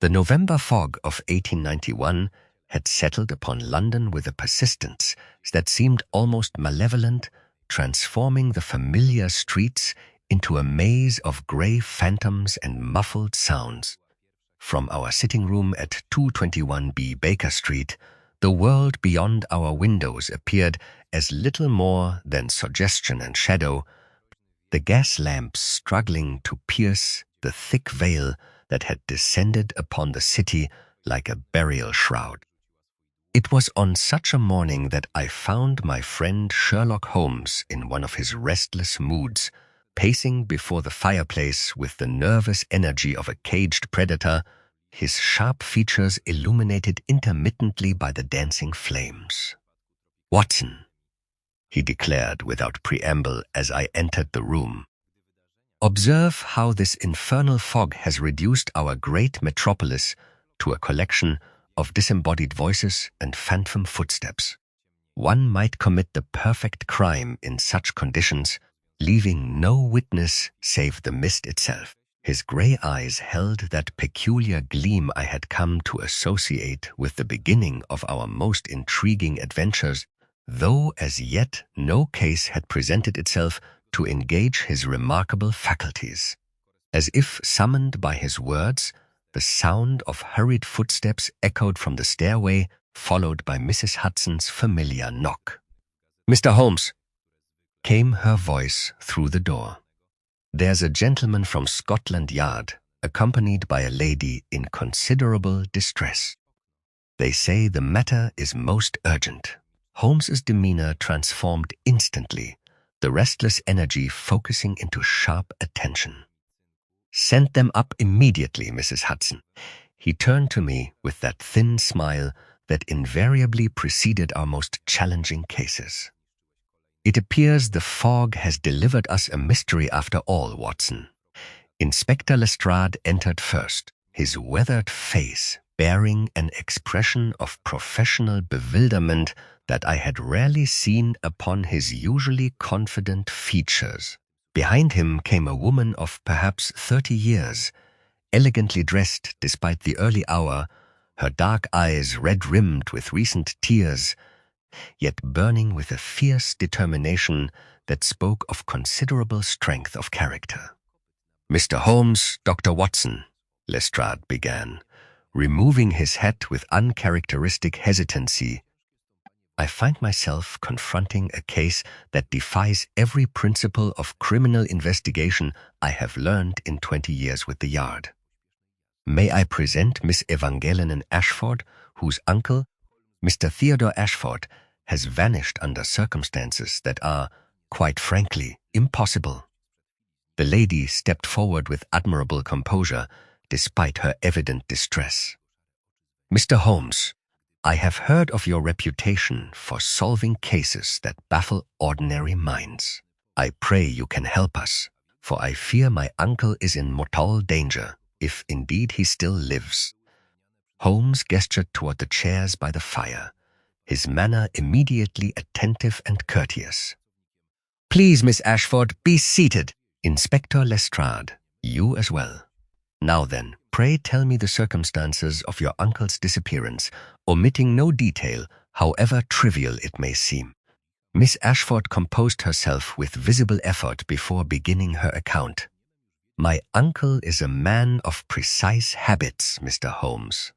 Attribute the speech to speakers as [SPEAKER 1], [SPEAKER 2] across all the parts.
[SPEAKER 1] The November fog of 1891 had settled upon London with a persistence that seemed almost malevolent, transforming the familiar streets into a maze of grey phantoms and muffled sounds. From our sitting room at 221B Baker Street, the world beyond our windows appeared as little more than suggestion and shadow, the gas lamps struggling to pierce the thick veil that had descended upon the city like a burial shroud. It was on such a morning that I found my friend Sherlock Holmes in one of his restless moods, pacing before the fireplace with the nervous energy of a caged predator, his sharp features illuminated intermittently by the dancing flames. "Watson," he declared without preamble as I entered the room, "observe how this infernal fog has reduced our great metropolis to a collection of disembodied voices and phantom footsteps. One might commit the perfect crime in such conditions, leaving no witness save the mist itself." His grey eyes held that peculiar gleam I had come to associate with the beginning of our most intriguing adventures, though as yet no case had presented itself to engage his remarkable faculties. As if summoned by his words, the sound of hurried footsteps echoed from the stairway, followed by Mrs. Hudson's familiar knock. "Mr. Holmes," came her voice through the door. "There's a gentleman from Scotland Yard, accompanied by a lady in considerable distress. They say the matter is most urgent." Holmes's demeanor transformed instantly, the restless energy focusing into sharp attention. "Send them up immediately, Mrs. Hudson." He turned to me with that thin smile that invariably preceded our most challenging cases. "It appears the fog has delivered us a mystery after all, Watson." Inspector Lestrade entered first, his weathered face bearing an expression of professional bewilderment that I had rarely seen upon his usually confident features. Behind him came a woman of perhaps 30 years, elegantly dressed despite the early hour, her dark eyes red-rimmed with recent tears, yet burning with a fierce determination that spoke of considerable strength of character. "Mr. Holmes, Dr. Watson," Lestrade began, removing his hat with uncharacteristic hesitancy, "I find myself confronting a case that defies every principle of criminal investigation I have learned in 20 years with the Yard. May I present Miss Evangeline Ashford, whose uncle, Mr. Theodore Ashford, has vanished under circumstances that are, quite frankly, impossible." The lady stepped forward with admirable composure, despite her evident distress. "Mr. Holmes, I have heard of your reputation for solving cases that baffle ordinary minds. I pray you can help us, for I fear my uncle is in mortal danger, if indeed he still lives." Holmes gestured toward the chairs by the fire, his manner immediately attentive and courteous. "Please, Miss Ashford, be seated. Inspector Lestrade, you as well. Now then, pray tell me the circumstances of your uncle's disappearance, omitting no detail, however trivial it may seem." Miss Ashford composed herself with visible effort before beginning her account. "My uncle is a man of precise habits, Mr. Holmes.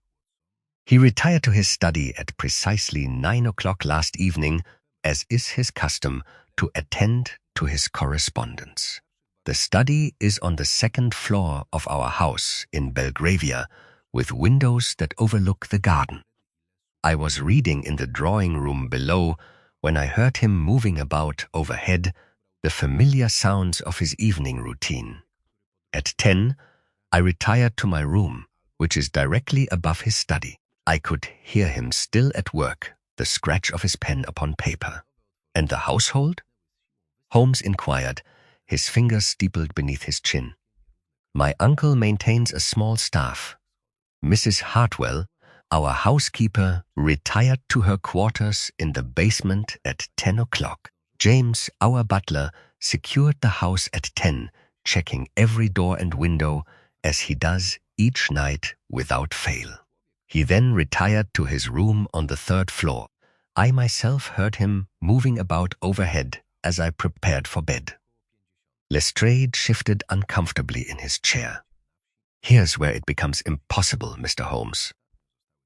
[SPEAKER 1] He retired to his study at precisely 9 o'clock last evening, as is his custom, to attend to his correspondence. The study is on the second floor of our house in Belgravia, with windows that overlook the garden. I was reading in the drawing-room below when I heard him moving about overhead, the familiar sounds of his evening routine. At 10, I retired to my room, which is directly above his study. I could hear him still at work, the scratch of his pen upon paper. And the household?" Holmes inquired, his fingers steepled beneath his chin. "My uncle maintains a small staff. Mrs. Hartwell, our housekeeper, retired to her quarters in the basement at 10 o'clock. James, our butler, secured the house at 10, checking every door and window, as he does each night without fail. He then retired to his room on the 3rd floor. I myself heard him moving about overhead as I prepared for bed. Lestrade shifted uncomfortably in his chair. "Here's where it becomes impossible, Mr. Holmes.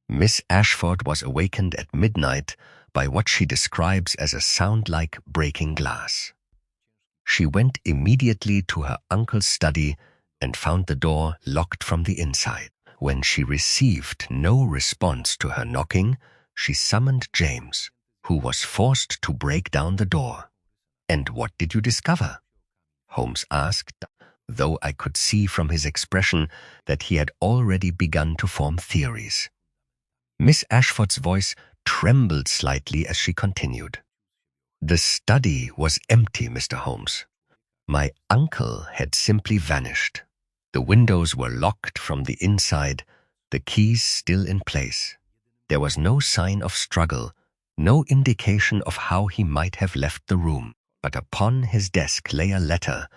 [SPEAKER 1] Miss Ashford was awakened at midnight by what she describes as a sound like breaking glass. She went immediately to her uncle's study and found the door locked from the inside. When she received no response to her knocking, she summoned James, who was forced to break down the door." "And what did you discover?" Holmes asked, though I could see from his expression that he had already begun to form theories. Miss Ashford's voice trembled slightly as she continued. "The study was empty, Mr. Holmes. My uncle had simply vanished. The windows were locked from the inside, the keys still in place. There was no sign of struggle, no indication of how he might have left the room, but upon his desk lay a letter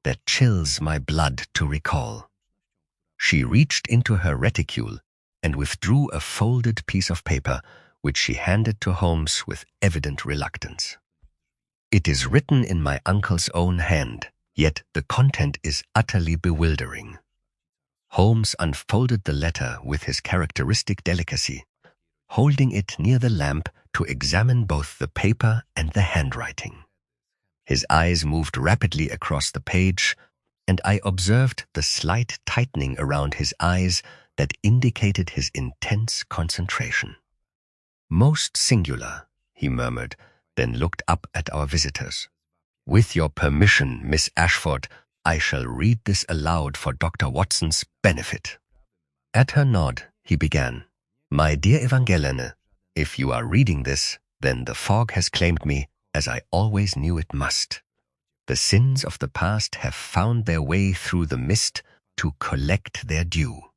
[SPEAKER 1] that chills my blood to recall." She reached into her reticule and withdrew a folded piece of paper, which she handed to Holmes with evident reluctance. "It is written in my uncle's own hand, yet the content is utterly bewildering." Holmes unfolded the letter with his characteristic delicacy, holding it near the lamp to examine both the paper and the handwriting. His eyes moved rapidly across the page, and I observed the slight tightening around his eyes that indicated his intense concentration. "Most singular," he murmured, then looked up at our visitors. "With your permission, Miss Ashford, I shall read this aloud for Dr. Watson's benefit." At her nod, he began, "My dear Evangeline, if you are reading this, then the fog has claimed me, as I always knew it must. The sins of the past have found their way through the mist to collect their due.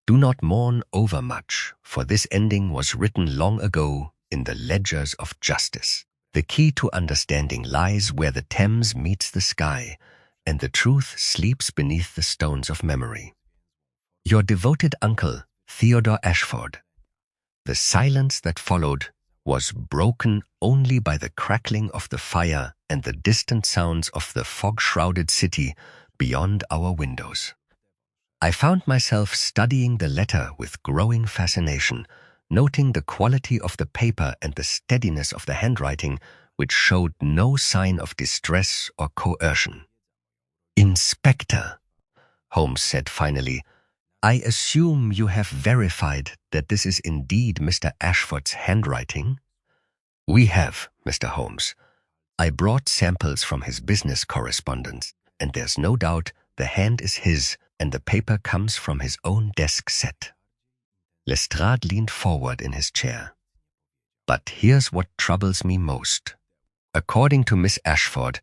[SPEAKER 1] Do not mourn overmuch, for this ending was written long ago in the ledgers of justice. The key to understanding lies where the Thames meets the sky, and the truth sleeps beneath the stones of memory. Your devoted uncle, Theodore Ashford." The silence that followed was broken only by the crackling of the fire and the distant sounds of the fog-shrouded city beyond our windows. I found myself studying the letter with growing fascination, noting the quality of the paper and the steadiness of the handwriting, which showed no sign of distress or coercion. "Inspector," Holmes said finally, "I assume you have verified that this is indeed Mr. Ashford's handwriting?" "We have, Mr. Holmes. I brought samples from his business correspondence, and there's no doubt the hand is his, and the paper comes from his own desk set." Lestrade leaned forward in his chair. "But here's what troubles me most. According to Miss Ashford,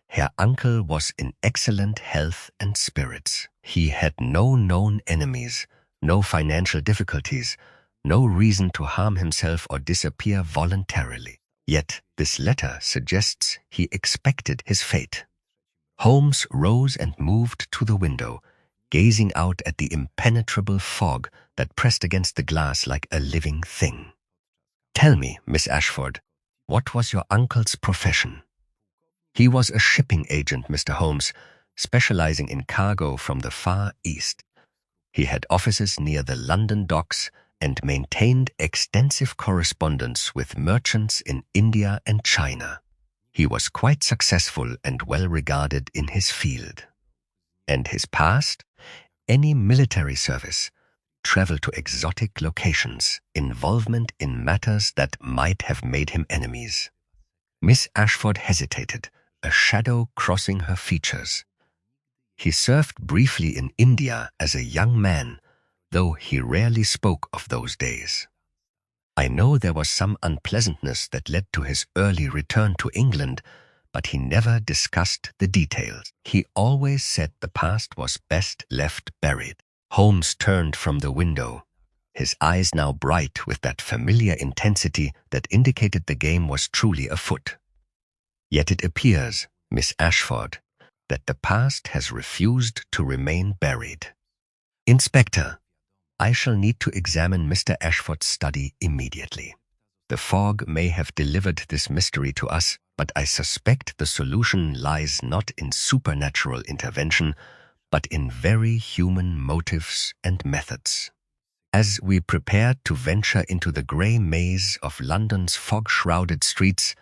[SPEAKER 1] Herr Uncle was in excellent health and spirits. He had no known enemies, no financial difficulties, no reason to harm himself or disappear voluntarily. Yet this letter suggests he expected his fate." Holmes rose and moved to the window, gazing out at the impenetrable fog that pressed against the glass like a living thing. "Tell me, Miss Ashford, what was your uncle's profession?" "He was a shipping agent, Mr. Holmes, specializing in cargo from the Far East. He had offices near the London docks and maintained extensive correspondence with merchants in India and China. He was quite successful and well regarded in his field." "And his past?" "Any military service, travel to exotic locations, involvement in matters that might have made him enemies." Miss Ashford hesitated, a shadow crossing her features. "He served briefly in India as a young man, though he rarely spoke of those days. I know there was some unpleasantness that led to his early return to England, but he never discussed the details. He always said the past was best left buried." Holmes turned from the window, his eyes now bright with that familiar intensity that indicated the game was truly afoot. "Yet it appears, Miss Ashford, that the past has refused to remain buried." Inspector, I shall need to examine Mr. Ashford's study immediately. The fog may have delivered this mystery to us, but I suspect the solution lies not in supernatural intervention, but in very human motives and methods. As we prepared to venture into the grey maze of London's fog-shrouded streets,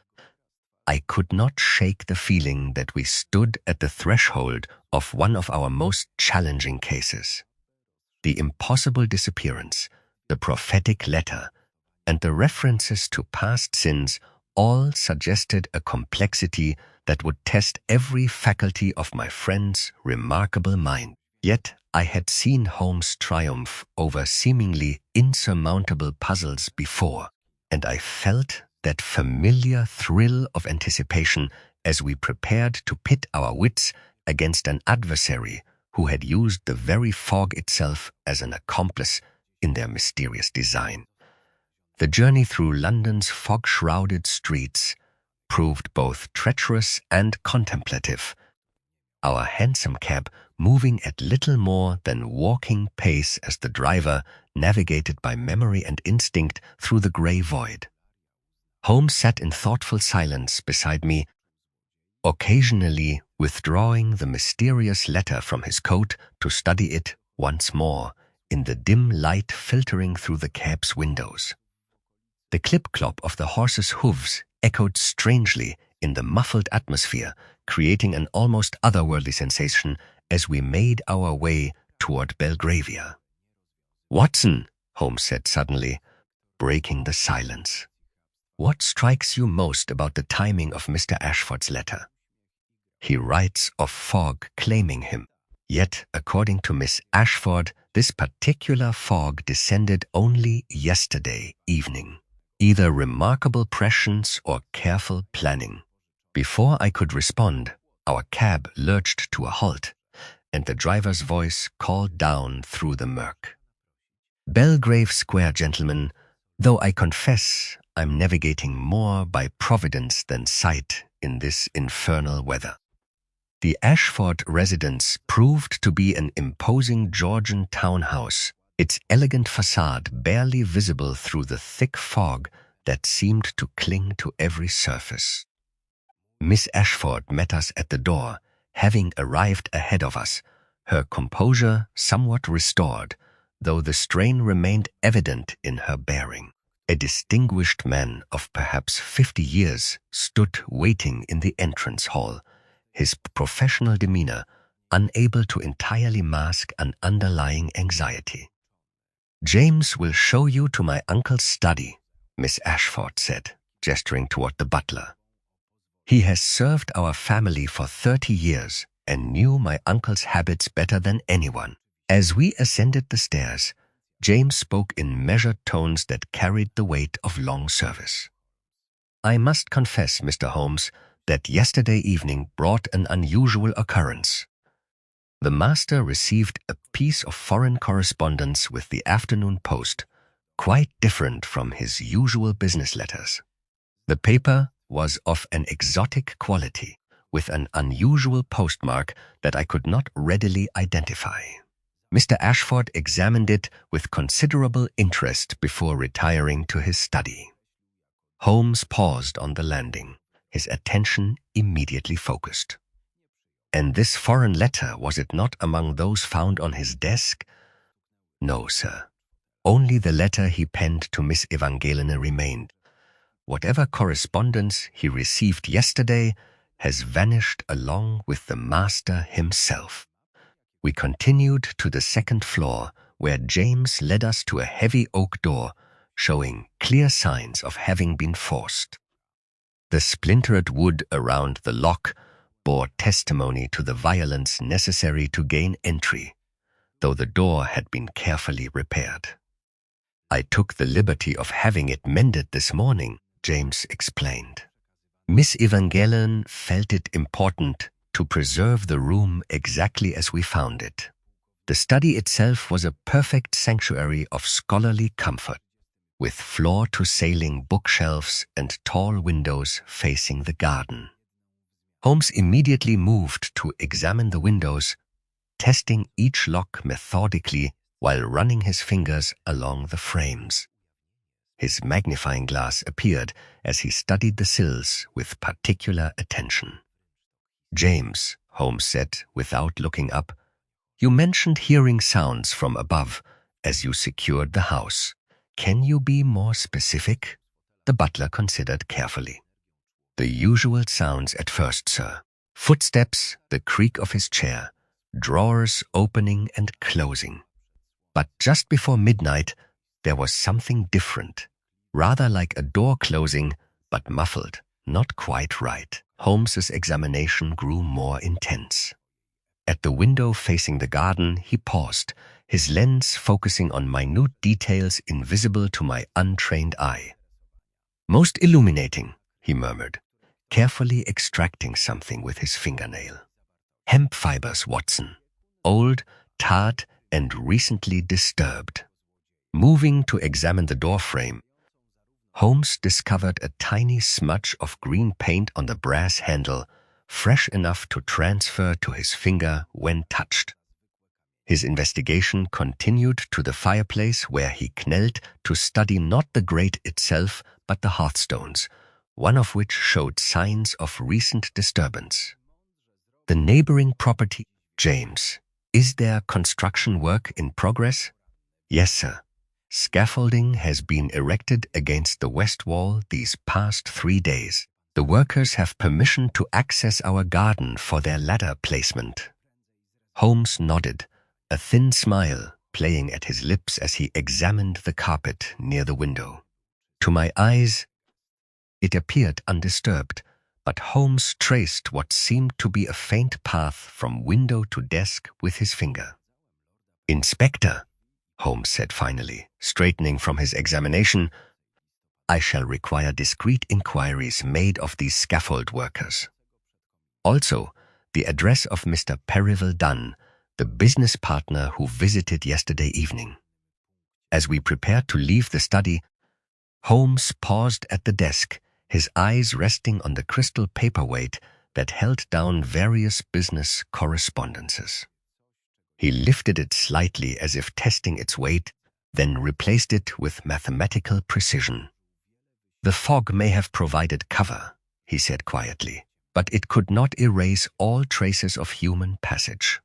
[SPEAKER 1] I could not shake the feeling that we stood at the threshold of one of our most challenging cases. The impossible disappearance, the prophetic letter, and the references to past sins all suggested a complexity that would test every faculty of my friend's remarkable mind. Yet I had seen Holmes triumph over seemingly insurmountable puzzles before, and I felt that familiar thrill of anticipation as we prepared to pit our wits against an adversary who had used the very fog itself as an accomplice in their mysterious design. The journey through London's fog-shrouded streets proved both treacherous and contemplative, our hansom cab moving at little more than walking pace as the driver navigated by memory and instinct through the grey void. Holmes sat in thoughtful silence beside me, occasionally withdrawing the mysterious letter from his coat to study it once more in the dim light filtering through the cab's windows. The clip-clop of the horse's hooves echoed strangely in the muffled atmosphere, creating an almost otherworldly sensation as we made our way toward Belgravia. "Watson," Holmes said suddenly, breaking the silence, "what strikes you most about the timing of Mr. Ashford's letter? He writes of fog claiming him, yet, according to Miss Ashford, this particular fog descended only yesterday evening. Either remarkable prescience or careful planning." Before I could respond, our cab lurched to a halt, and the driver's voice called down through the murk. "Belgrave Square, gentlemen, though I confess I'm navigating more by providence than sight in this infernal weather." The Ashford residence proved to be an imposing Georgian townhouse, its elegant facade barely visible through the thick fog that seemed to cling to every surface. Miss Ashford met us at the door, having arrived ahead of us, her composure somewhat restored, though the strain remained evident in her bearing. A distinguished man of perhaps 50 years stood waiting in the entrance hall, his professional demeanor unable to entirely mask an underlying anxiety. "James will show you to my uncle's study," Miss Ashford said, gesturing toward the butler. "He has served our family for 30 years and knew my uncle's habits better than anyone." As we ascended the stairs, James spoke in measured tones that carried the weight of long service. "I must confess, Mr. Holmes, that yesterday evening brought an unusual occurrence. The master received a piece of foreign correspondence with the afternoon post, quite different from his usual business letters. The paper was of an exotic quality, with an unusual postmark that I could not readily identify. Mr. Ashford examined it with considerable interest before retiring to his study. Holmes paused on the landing, his attention immediately focused. "And this foreign letter, was it not among those found on his desk?" "No, sir. Only the letter he penned to Miss Evangelina remained. Whatever correspondence he received yesterday has vanished along with the master himself." We continued to the second floor, where James led us to a heavy oak door, showing clear signs of having been forced. The splintered wood around the lock bore testimony to the violence necessary to gain entry, though the door had been carefully repaired. "I took the liberty of having it mended this morning," James explained. "Miss Evangeline felt it important to preserve the room exactly as we found it. The study itself was a perfect sanctuary of scholarly comfort, with floor-to-ceiling bookshelves and tall windows facing the garden." Holmes immediately moved to examine the windows, testing each lock methodically while running his fingers along the frames. His magnifying glass appeared as he studied the sills with particular attention. "James," Holmes said without looking up, "you mentioned hearing sounds from above as you secured the house. Can you be more specific?" The butler considered carefully. "The usual sounds at first, sir. Footsteps, the creak of his chair, drawers opening and closing. But just before midnight, there was something different, rather like a door closing, but muffled, not quite right." Holmes's examination grew more intense. At the window facing the garden, he paused, his lens focusing on minute details invisible to my untrained eye. "Most illuminating," he murmured, carefully extracting something with his fingernail. "Hemp fibers, Watson. Old, tarred, and recently disturbed." Moving to examine the doorframe, Holmes discovered a tiny smudge of green paint on the brass handle, fresh enough to transfer to his finger when touched. His investigation continued to the fireplace, where he knelt to study not the grate itself but the hearthstones, one of which showed signs of recent disturbance. "The neighboring property, James. Is there construction work in progress?" "Yes, sir. Scaffolding has been erected against the west wall these past 3 days. The workers have permission to access our garden for their ladder placement." Holmes nodded, a thin smile playing at his lips as he examined the carpet near the window. To my eyes, it appeared undisturbed, but Holmes traced what seemed to be a faint path from window to desk with his finger. "Inspector," Holmes said finally, straightening from his examination, "I shall require discreet inquiries made of these scaffold workers. Also, the address of Mr. Percival Dunn, the business partner who visited yesterday evening." As we prepared to leave the study, Holmes paused at the desk, his eyes resting on the crystal paperweight that held down various business correspondences. He lifted it slightly as if testing its weight, then replaced it with mathematical precision. "The fog may have provided cover," he said quietly, "but it could not erase all traces of human passage.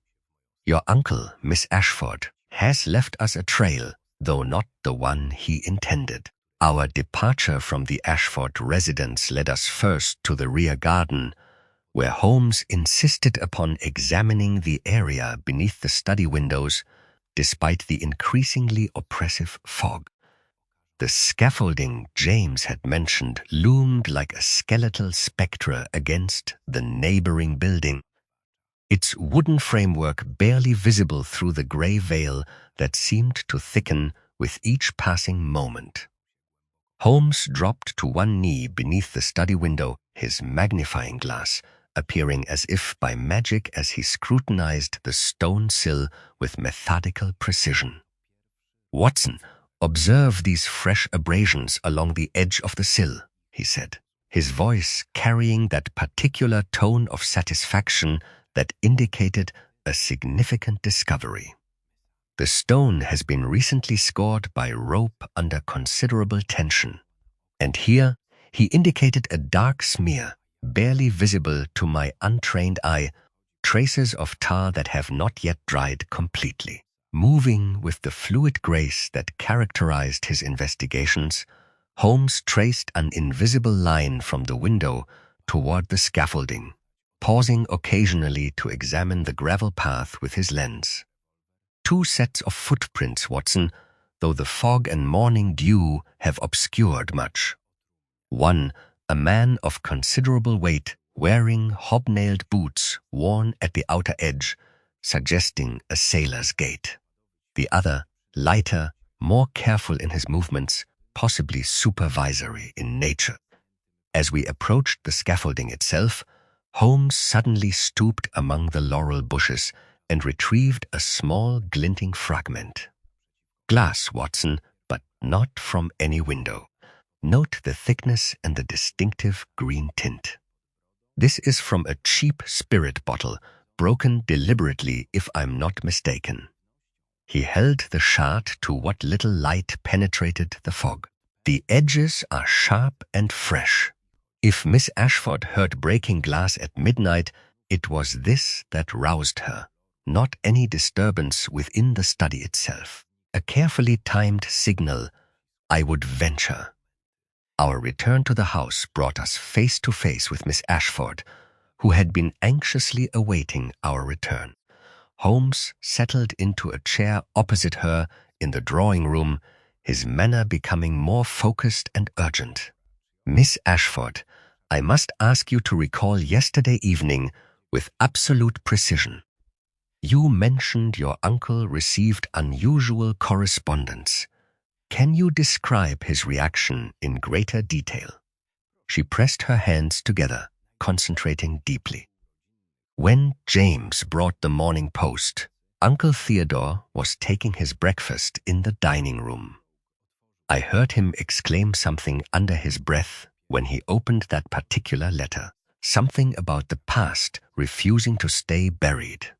[SPEAKER 1] Your uncle, Miss Ashford, has left us a trail, though not the one he intended. Our departure from the Ashford residence led us first to the rear garden, where Holmes insisted upon examining the area beneath the study windows, despite the increasingly oppressive fog. The scaffolding James had mentioned loomed like a skeletal spectre against the neighboring building, its wooden framework barely visible through the gray veil that seemed to thicken with each passing moment. Holmes dropped to one knee beneath the study window, his magnifying glass appearing as if by magic as he scrutinized the stone sill with methodical precision. "Watson, observe these fresh abrasions along the edge of the sill," he said, his voice carrying that particular tone of satisfaction that indicated a significant discovery. "The stone has been recently scored by rope under considerable tension, and here he indicated a dark smear, barely visible to my untrained eye, traces of tar that have not yet dried completely." Moving with the fluid grace that characterized his investigations, Holmes traced an invisible line from the window toward the scaffolding, pausing occasionally to examine the gravel path with his lens. "2 sets of footprints, Watson, though the fog and morning dew have obscured much. One, a man of considerable weight, wearing hobnailed boots worn at the outer edge, suggesting a sailor's gait. The other, lighter, more careful in his movements, possibly supervisory in nature." As we approached the scaffolding itself, Holmes suddenly stooped among the laurel bushes and retrieved a small glinting fragment. "Glass, Watson, but not from any window. Note the thickness and the distinctive green tint. This is from a cheap spirit bottle, broken deliberately if I'm not mistaken. He held the shard to what little light penetrated the fog. The edges are sharp and fresh. If Miss Ashford heard breaking glass at midnight, it was this that roused her, not any disturbance within the study itself. A carefully timed signal, I would venture. Our return to the house brought us face to face with Miss Ashford, who had been anxiously awaiting our return. Holmes settled into a chair opposite her in the drawing-room, his manner becoming more focused and urgent. Miss Ashford, I must ask you to recall yesterday evening with absolute precision. You mentioned your uncle received unusual correspondence. Can you describe his reaction in greater detail? She pressed her hands together, concentrating deeply. When James brought the Morning Post, Uncle Theodore was taking his breakfast in the dining room. I heard him exclaim something under his breath when he opened that particular letter, something about the past refusing to stay buried.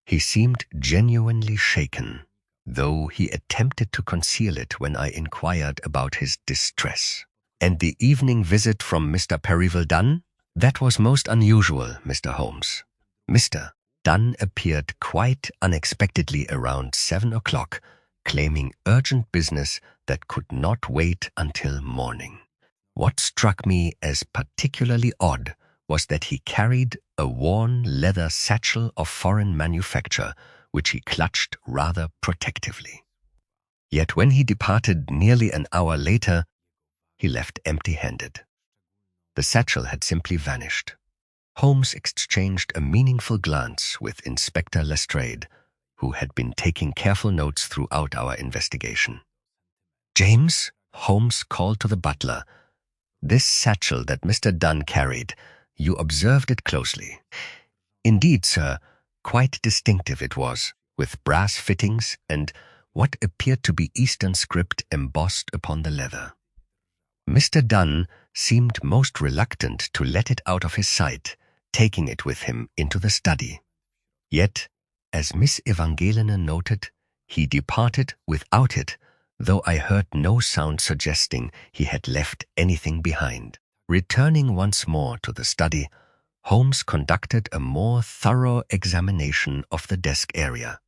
[SPEAKER 1] He seemed genuinely shaken, though he attempted to conceal it when I inquired about his distress. And the evening visit from Mr. Percival Dunn? That was most unusual, Mr. Holmes. Mr. Dunn appeared quite unexpectedly around 7 o'clock, claiming urgent business that could not wait until morning. What struck me as particularly odd was that he carried a worn leather satchel of foreign manufacture, which he clutched rather protectively. Yet when he departed nearly an hour later, he left empty-handed. The satchel had simply vanished. Holmes exchanged a meaningful glance with Inspector Lestrade, who had been taking careful notes throughout our investigation. James, Holmes called to the butler. This satchel that Mr. Dunn carried, you observed it closely. Indeed, sir, quite distinctive it was, with brass fittings and what appeared to be Eastern script embossed upon the leather. Mr. Dunn seemed most reluctant to let it out of his sight, taking it with him into the study. Yet, as Miss Evangeline noted, he departed without it, though I heard no sound suggesting he had left anything behind. Returning once more to the study, Holmes conducted a more thorough examination of the desk area,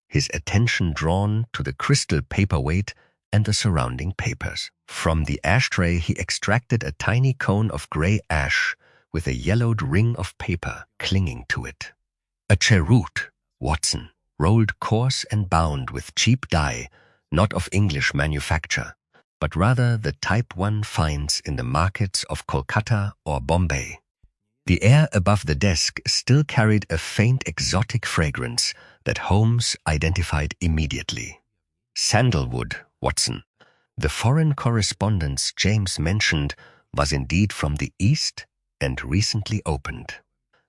[SPEAKER 1] his attention drawn to the crystal paperweight and the surrounding papers. From the ashtray he extracted a tiny cone of grey ash with a yellowed ring of paper clinging to it. A cheroot, Watson, rolled coarse and bound with cheap dye, not of English manufacture, but rather the type one finds in the markets of Kolkata or Bombay. The air above the desk still carried a faint exotic fragrance that Holmes identified immediately. Sandalwood, Watson. The foreign correspondence James mentioned was indeed from the East and recently opened.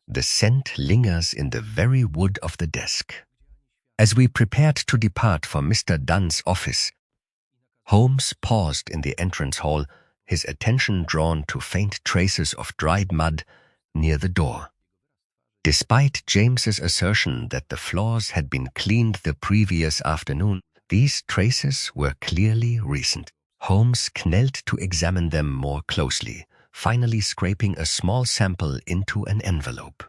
[SPEAKER 1] The scent lingers in the very wood of the desk. As we prepared to depart for Mr. Dunn's office, Holmes paused in the entrance hall, his attention drawn to faint traces of dried mud near the door. Despite James's assertion that the floors had been cleaned the previous afternoon, these traces were clearly recent. Holmes knelt to examine them more closely, finally scraping a small sample into an envelope.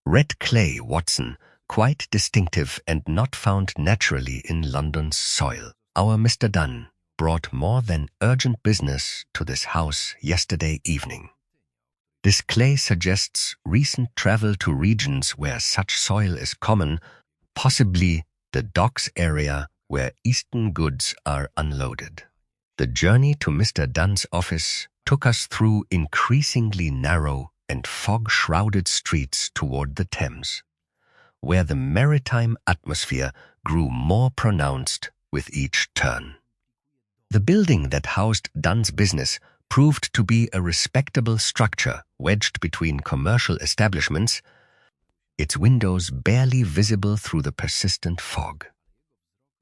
[SPEAKER 1] Red clay, Watson, quite distinctive and not found naturally in London's soil. Our Mr. Dunn brought more than urgent business to this house yesterday evening. This clay suggests recent travel to regions where such soil is common, possibly the docks area where Eastern goods are unloaded. The journey to Mr. Dunn's office took us through increasingly narrow and fog-shrouded streets toward the Thames, where the maritime atmosphere grew more pronounced with each turn. The building that housed Dunn's business proved to be a respectable structure wedged between commercial establishments, its windows barely visible through the persistent fog.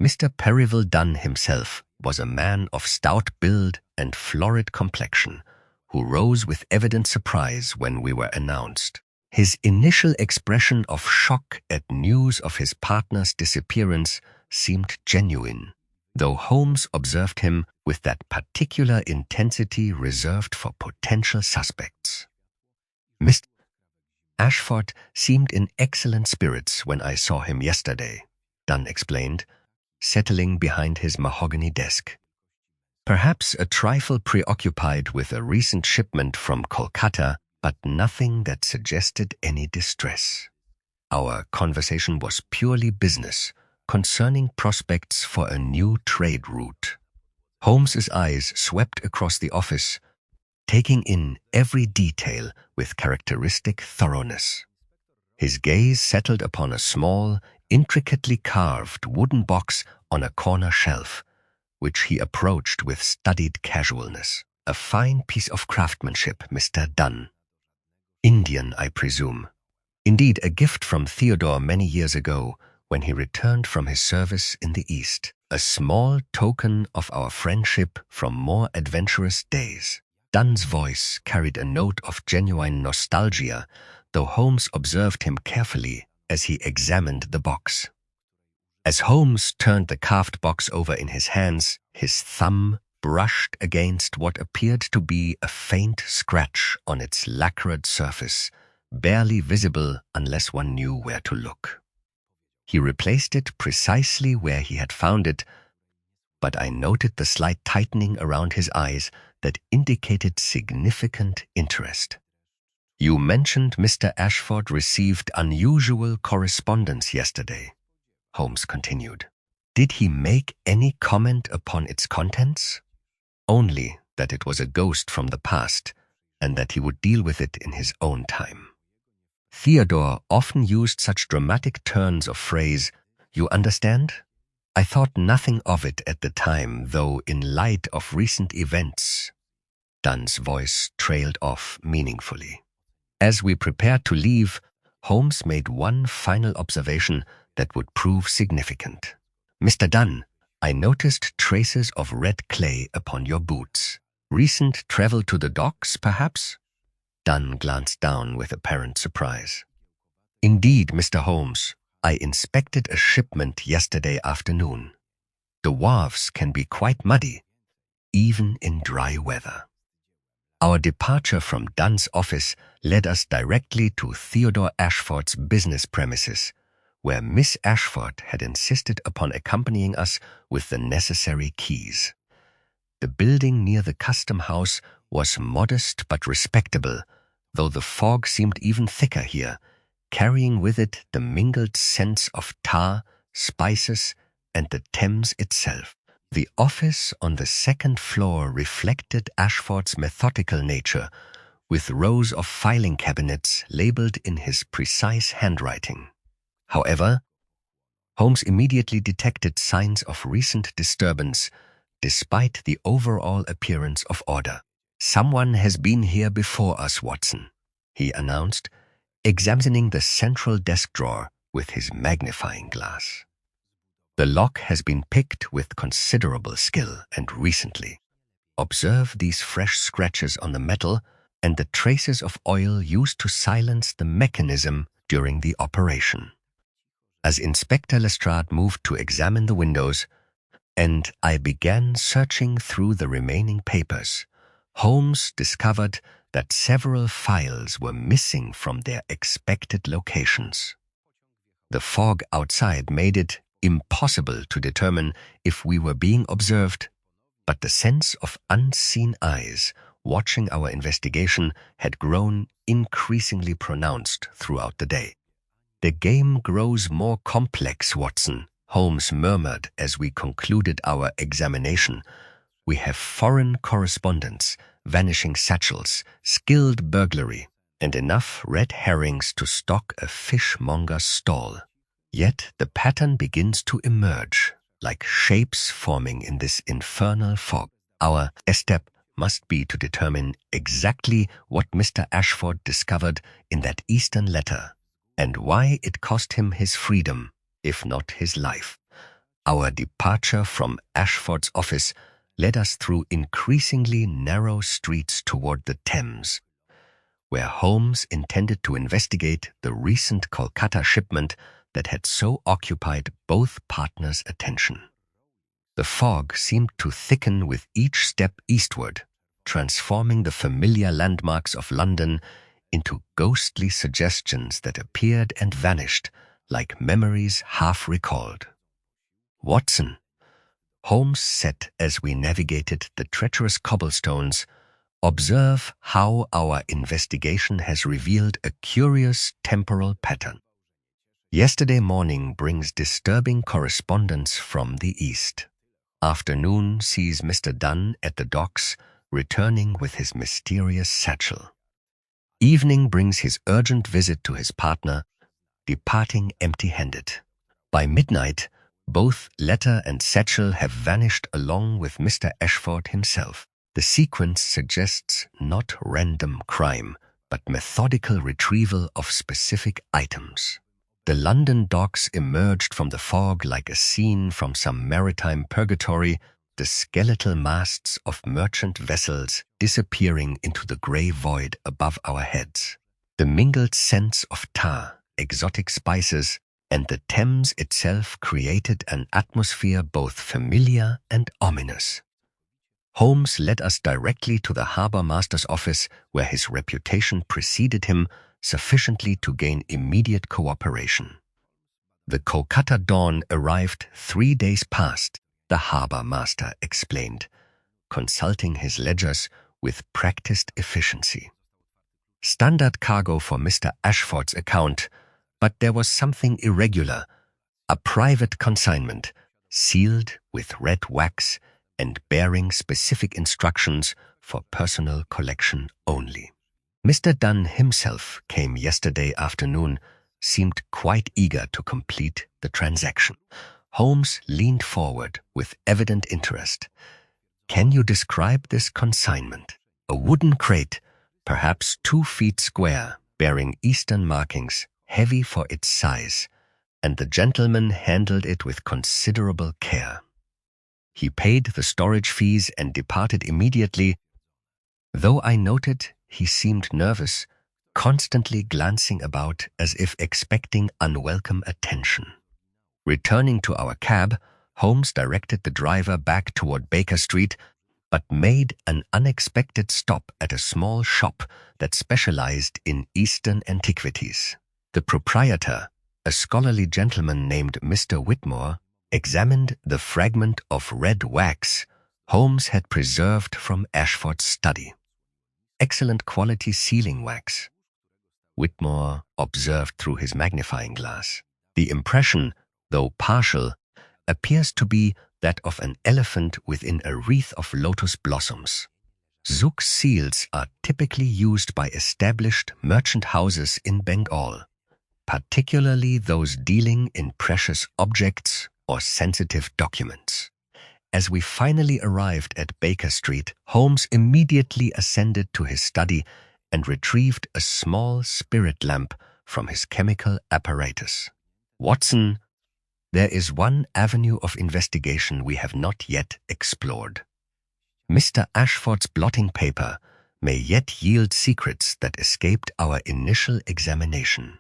[SPEAKER 1] Mr. Percival Dunn himself was a man of stout build and florid complexion, who rose with evident surprise when we were announced. His initial expression of shock at news of his partner's disappearance seemed genuine, though Holmes observed him with that particular intensity reserved for potential suspects. Mr. Ashford seemed in excellent spirits when I saw him yesterday, Dunn explained, settling behind his mahogany desk. Perhaps a trifle preoccupied with a recent shipment from Kolkata, but nothing that suggested any distress. Our conversation was purely business, concerning prospects for a new trade route. Holmes's eyes swept across the office, taking in every detail with characteristic thoroughness. His gaze settled upon a small, intricately carved wooden box on a corner shelf, which he approached with studied casualness. A fine piece of craftsmanship, Mr. Dunn. Indian, I presume. Indeed, a gift from Theodore many years ago, when he returned from his service in the East. A small token of our friendship from more adventurous days. Dunn's voice carried a note of genuine nostalgia, though Holmes observed him carefully as he examined the box. As Holmes turned the carved box over in his hands, his thumb brushed against what appeared to be a faint scratch on its lacquered surface, barely visible unless one knew where to look. He replaced it precisely where he had found it, but I noted the slight tightening around his eyes that indicated significant interest. You mentioned Mr. Ashford received unusual correspondence yesterday, Holmes continued. Did he make any comment upon its contents? Only that it was a ghost from the past, and that he would deal with it in his own time. Theodore often used such dramatic turns of phrase, "You understand?" I thought nothing of it at the time, though in light of recent events. Dunn's voice trailed off meaningfully. As we prepared to leave, Holmes made one final observation that would prove significant. Mr. Dunn, I noticed traces of red clay upon your boots. Recent travel to the docks, perhaps? Dunn glanced down with apparent surprise. Indeed, Mr. Holmes, I inspected a shipment yesterday afternoon. The wharves can be quite muddy, even in dry weather. Our departure from Dunn's office led us directly to Theodore Ashford's business premises, where Miss Ashford had insisted upon accompanying us with the necessary keys. The building near the custom house was modest but respectable, though the fog seemed even thicker here, carrying with it the mingled scents of tar, spices, and the Thames itself. The office on the second floor reflected Ashford's methodical nature, with rows of filing cabinets labeled in his precise handwriting. However, Holmes immediately detected signs of recent disturbance, despite the overall appearance of order. Someone has been here before us, Watson, he announced, examining the central desk drawer with his magnifying glass. The lock has been picked with considerable skill and recently. Observe these fresh scratches on the metal and the traces of oil used to silence the mechanism during the operation. As Inspector Lestrade moved to examine the windows, and I began searching through the remaining papers, Holmes discovered that several files were missing from their expected locations. The fog outside made it impossible to determine if we were being observed, but the sense of unseen eyes watching our investigation had grown increasingly pronounced throughout the day. The game grows more complex, Watson, Holmes murmured as we concluded our examination. We have foreign correspondence, vanishing satchels, skilled burglary, and enough red herrings to stock a fishmonger's stall. Yet the pattern begins to emerge, like shapes forming in this infernal fog. Our step must be to determine exactly what Mr. Ashford discovered in that Eastern letter, and why it cost him his freedom, if not his life. Our departure from Ashford's office led us through increasingly narrow streets toward the Thames, where Holmes intended to investigate the recent Kolkata shipment that had so occupied both partners' attention. The fog seemed to thicken with each step eastward, transforming the familiar landmarks of London into ghostly suggestions that appeared and vanished like memories half recalled. "Watson," Holmes said as we navigated the treacherous cobblestones, "observe how our investigation has revealed a curious temporal pattern. Yesterday morning brings disturbing correspondence from the east. Afternoon sees Mr. Dunn at the docks, returning with his mysterious satchel. Evening brings his urgent visit to his partner, departing empty-handed. By midnight, both letter and satchel have vanished along with Mr. Ashford himself. The sequence suggests not random crime, but methodical retrieval of specific items. The London docks emerged from the fog like a scene from some maritime purgatory, the skeletal masts of merchant vessels disappearing into the grey void above our heads. The mingled scents of tar, exotic spices, and the Thames itself created an atmosphere both familiar and ominous. Holmes led us directly to the harbour master's office, where his reputation preceded him sufficiently to gain immediate cooperation. The Kolkata Dawn arrived 3 days past, the harbour master explained, consulting his ledgers with practiced efficiency. Standard cargo for Mr. Ashford's account, but there was something irregular, a private consignment, sealed with red wax and bearing specific instructions for personal collection only. Mr. Dunn himself came yesterday afternoon, seemed quite eager to complete the transaction. Holmes leaned forward with evident interest. "Can you describe this consignment?" "A wooden crate, perhaps 2 feet square, bearing Eastern markings, heavy for its size, and the gentleman handled it with considerable care. He paid the storage fees and departed immediately, though I noted he seemed nervous, constantly glancing about as if expecting unwelcome attention." Returning to our cab, Holmes directed the driver back toward Baker Street, but made an unexpected stop at a small shop that specialized in Eastern antiquities. The proprietor, a scholarly gentleman named Mr. Whitmore, examined the fragment of red wax Holmes had preserved from Ashford's study. "Excellent quality sealing wax," Whitmore observed through his magnifying glass. "The impression, though partial, appears to be that of an elephant within a wreath of lotus blossoms. Zouk seals are typically used by established merchant houses in Bengal, particularly those dealing in precious objects or sensitive documents." As we finally arrived at Baker Street, Holmes immediately ascended to his study and retrieved a small spirit lamp from his chemical apparatus. "Watson, there is one avenue of investigation we have not yet explored. Mr. Ashford's blotting paper may yet yield secrets that escaped our initial examination."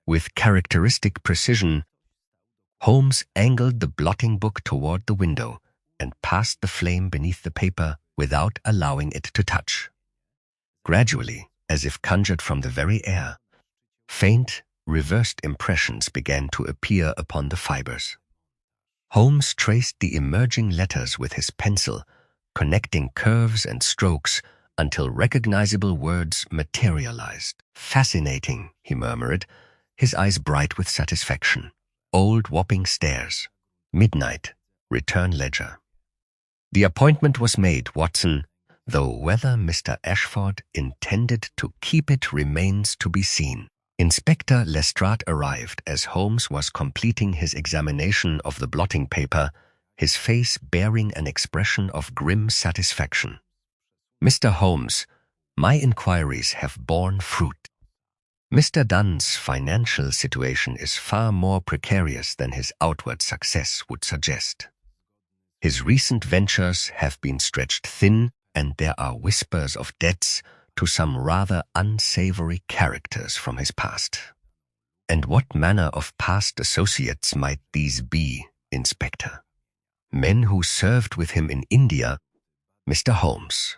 [SPEAKER 1] With characteristic precision, Holmes angled the blotting book toward the window and passed the flame beneath the paper without allowing it to touch. Gradually, as if conjured from the very air, faint, reversed impressions began to appear upon the fibers. Holmes traced the emerging letters with his pencil, connecting curves and strokes until recognizable words materialized. "Fascinating," he murmured, his eyes bright with satisfaction. "Old Wapping Stairs. Midnight. Return ledger." The appointment was made, Watson, though whether Mr. Ashford intended to keep it remains to be seen. Inspector Lestrade arrived as Holmes was completing his examination of the blotting paper, his face bearing an expression of grim satisfaction. "Mr. Holmes, my inquiries have borne fruit. Mr. Dunn's financial situation is far more precarious than his outward success would suggest. His recent ventures have been stretched thin, and there are whispers of debts to some rather unsavory characters from his past. And what manner of past associates might these be, Inspector? Men who served with him in India, Mr. Holmes.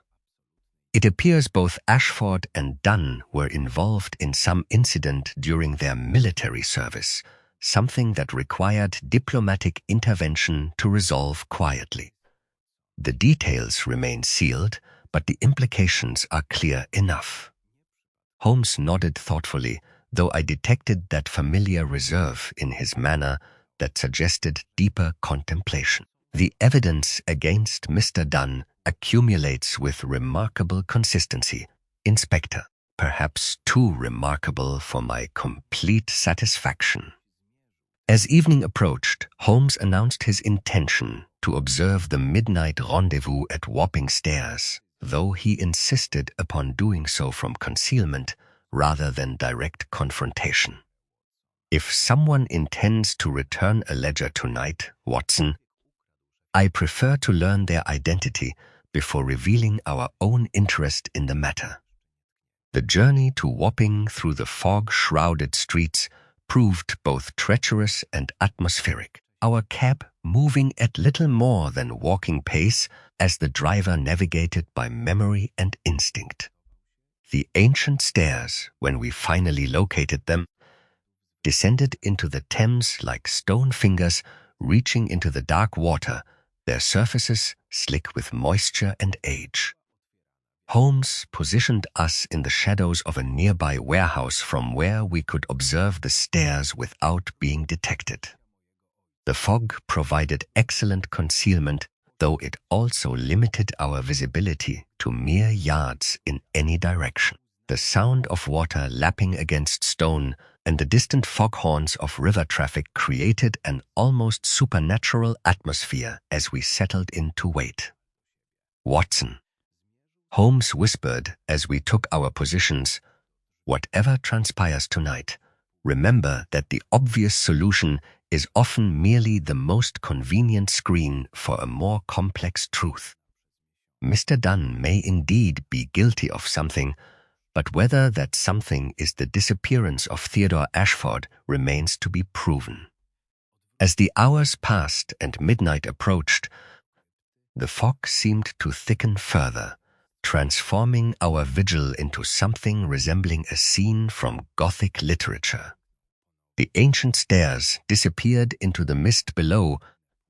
[SPEAKER 1] It appears both Ashford and Dunn were involved in some incident during their military service, something that required diplomatic intervention to resolve quietly. The details remain sealed, but the implications are clear enough. Holmes nodded thoughtfully, though I detected that familiar reserve in his manner that suggested deeper contemplation. The evidence against Mr. Dunn accumulates with remarkable consistency, Inspector, perhaps too remarkable for my complete satisfaction. As evening approached, Holmes announced his intention to observe the midnight rendezvous at Wapping Stairs, though he insisted upon doing so from concealment rather than direct confrontation. If someone intends to return a ledger tonight, Watson, I prefer to learn their identity before revealing our own interest in the matter. The journey to Wapping through the fog-shrouded streets proved both treacherous and atmospheric, our cab moving at little more than walking pace as the driver navigated by memory and instinct. The ancient stairs, when we finally located them, descended into the Thames like stone fingers reaching into the dark water, their surfaces slick with moisture and age. Holmes positioned us in the shadows of a nearby warehouse from where we could observe the stairs without being detected. The fog provided excellent concealment, though it also limited our visibility to mere yards in any direction. The sound of water lapping against stone and the distant foghorns of river traffic created an almost supernatural atmosphere as we settled in to wait. Watson, Holmes whispered as we took our positions, whatever transpires tonight, remember that the obvious solution is often merely the most convenient screen for a more complex truth. Mr. Dunn may indeed be guilty of something, but whether that something is the disappearance of Theodore Ashford remains to be proven. As the hours passed and midnight approached, the fog seemed to thicken further, transforming our vigil into something resembling a scene from Gothic literature. The ancient stairs disappeared into the mist below,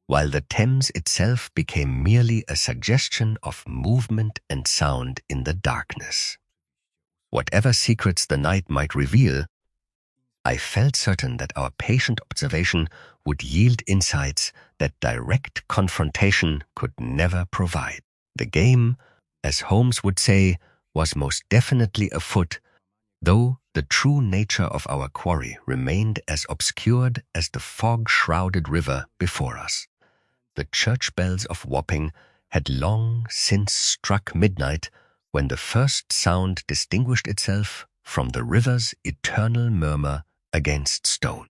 [SPEAKER 1] while the Thames itself became merely a suggestion of movement and sound in the darkness. Whatever secrets the night might reveal, I felt certain that our patient observation would yield insights that direct confrontation could never provide. The game, as Holmes would say, was most definitely afoot, though the true nature of our quarry remained as obscured as the fog-shrouded river before us. The church bells of Wapping had long since struck midnight when the first sound distinguished itself from the river's eternal murmur against stone.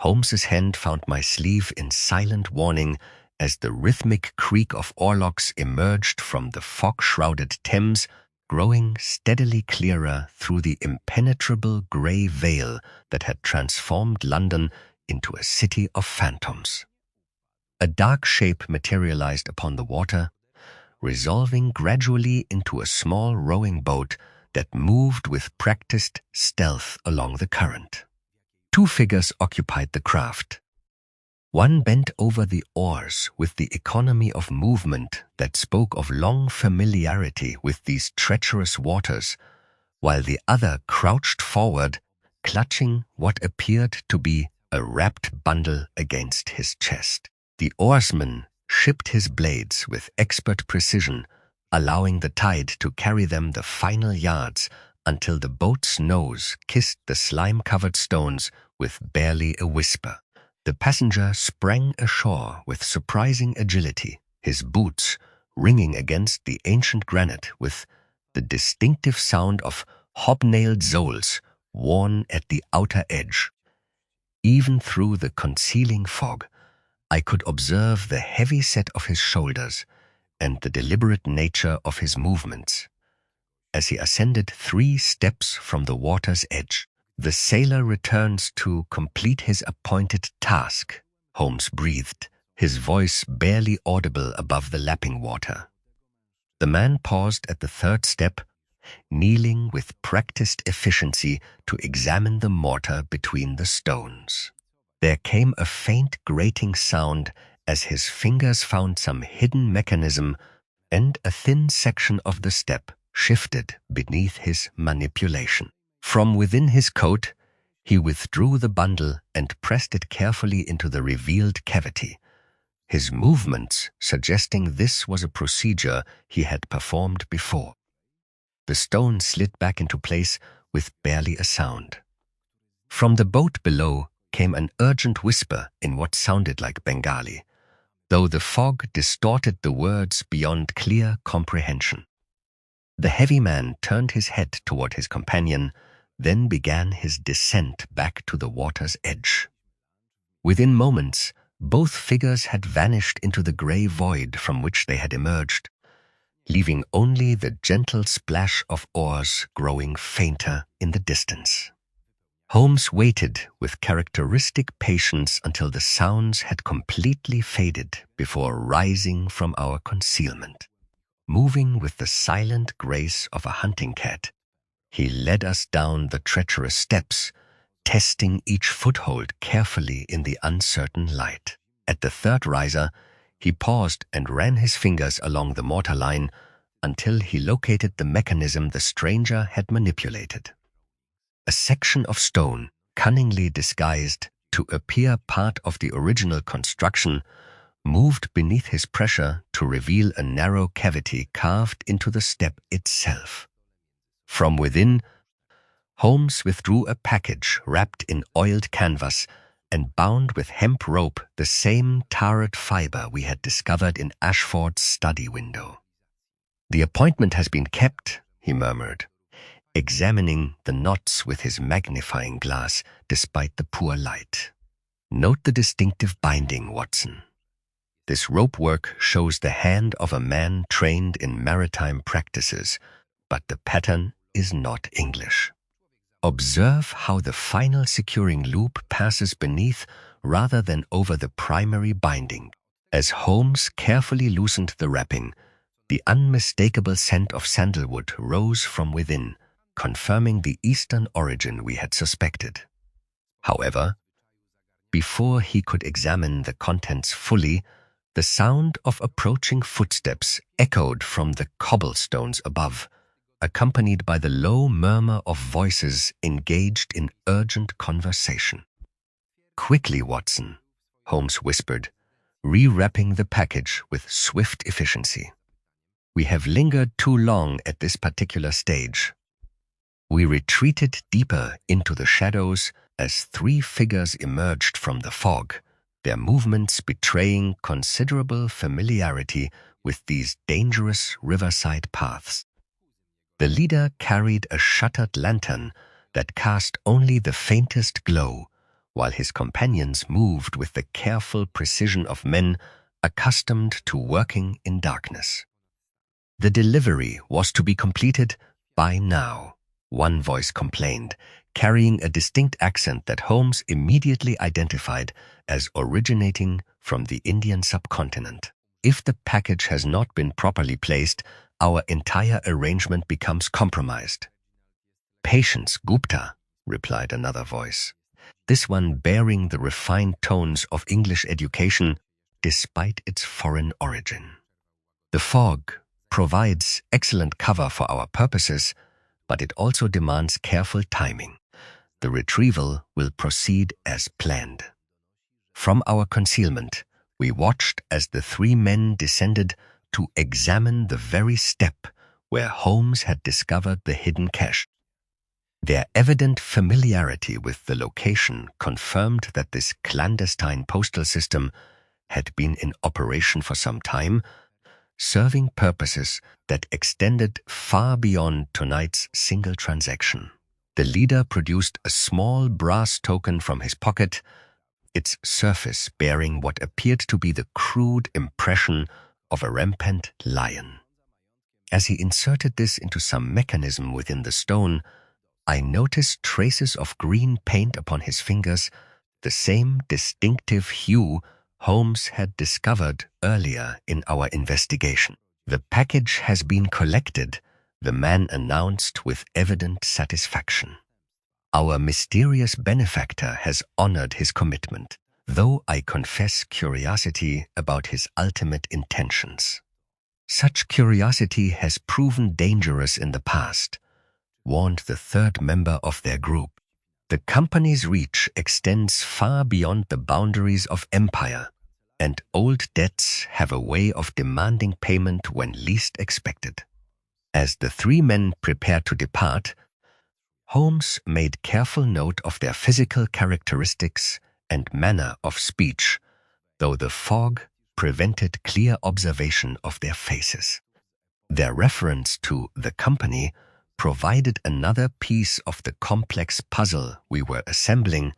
[SPEAKER 1] Holmes's hand found my sleeve in silent warning as the rhythmic creak of oarlocks emerged from the fog-shrouded Thames, growing steadily clearer through the impenetrable grey veil that had transformed London into a city of phantoms. A dark shape materialized upon the water, resolving gradually into a small rowing boat that moved with practiced stealth along the current. Two figures occupied the craft. One bent over the oars with the economy of movement that spoke of long familiarity with these treacherous waters, while the other crouched forward, clutching what appeared to be a wrapped bundle against his chest. The oarsman shipped his blades with expert precision, allowing the tide to carry them the final yards until the boat's nose kissed the slime-covered stones with barely a whisper. The passenger sprang ashore with surprising agility, his boots ringing against the ancient granite with the distinctive sound of hobnailed soles worn at the outer edge. Even through the concealing fog, I could observe the heavy set of his shoulders and the deliberate nature of his movements. as he ascended 3 steps from the water's edge. The sailor returns to complete his appointed task, Holmes breathed, his voice barely audible above the lapping water. The man paused at the 3rd step, kneeling with practiced efficiency to examine the mortar between the stones. There came a faint grating sound as his fingers found some hidden mechanism, and a thin section of the step shifted beneath his manipulation. From within his coat, he withdrew the bundle and pressed it carefully into the revealed cavity, his movements suggesting this was a procedure he had performed before. The stone slid back into place with barely a sound. From the boat below came an urgent whisper in what sounded like Bengali, though the fog distorted the words beyond clear comprehension. The heavy man turned his head toward his companion, then began his descent back to the water's edge. Within moments, both figures had vanished into the grey void from which they had emerged, leaving only the gentle splash of oars growing fainter in the distance. Holmes waited with characteristic patience until the sounds had completely faded before rising from our concealment. Moving with the silent grace of a hunting cat, he led us down the treacherous steps, testing each foothold carefully in the uncertain light. At the 3rd riser, he paused and ran his fingers along the mortar line until he located the mechanism the stranger had manipulated. A section of stone, cunningly disguised to appear part of the original construction, moved beneath his pressure to reveal a narrow cavity carved into the step itself. From within, Holmes withdrew a package wrapped in oiled canvas and bound with hemp rope, the same tarred fiber we had discovered in Ashford's study window. "The appointment has been kept," he murmured, examining the knots with his magnifying glass despite the poor light. "Note the distinctive binding, Watson. This rope work shows the hand of a man trained in maritime practices, but the pattern is not English. Observe how the final securing loop passes beneath rather than over the primary binding." As Holmes carefully loosened the wrapping, the unmistakable scent of sandalwood rose from within, confirming the Eastern origin we had suspected. However, before he could examine the contents fully, the sound of approaching footsteps echoed from the cobblestones above, accompanied by the low murmur of voices engaged in urgent conversation. "Quickly, Watson," Holmes whispered, rewrapping the package with swift efficiency. "We have lingered too long at this particular stage." We retreated deeper into the shadows as 3 figures emerged from the fog, their movements betraying considerable familiarity with these dangerous riverside paths. The leader carried a shuttered lantern that cast only the faintest glow, while his companions moved with the careful precision of men accustomed to working in darkness. "The delivery was to be completed by now," one voice complained, carrying a distinct accent that Holmes immediately identified as originating from the Indian subcontinent. "If the package has not been properly placed, our entire arrangement becomes compromised." "Patience, Gupta," replied another voice, this one bearing the refined tones of English education despite its foreign origin. "The fog provides excellent cover for our purposes, but it also demands careful timing. The retrieval will proceed as planned." From our concealment, we watched as the 3 men descended to examine the very step where Holmes had discovered the hidden cache. Their evident familiarity with the location confirmed that this clandestine postal system had been in operation for some time, serving purposes that extended far beyond tonight's single transaction. The leader produced a small brass token from his pocket, its surface bearing what appeared to be the crude impression of a rampant lion. As he inserted this into some mechanism within the stone, I noticed traces of green paint upon his fingers, the same distinctive hue Holmes had discovered earlier in our investigation. "The package has been collected," the man announced with evident satisfaction. "Our mysterious benefactor has honored his commitment, though I confess curiosity about his ultimate intentions. Such curiosity has proven dangerous in the past," warned the third member of their group. "The company's reach extends far beyond the boundaries of empire, and old debts have a way of demanding payment when least expected." As the three men prepared to depart, Holmes made careful note of their physical characteristics and manner of speech, though the fog prevented clear observation of their faces. Their reference to the company provided another piece of the complex puzzle we were assembling,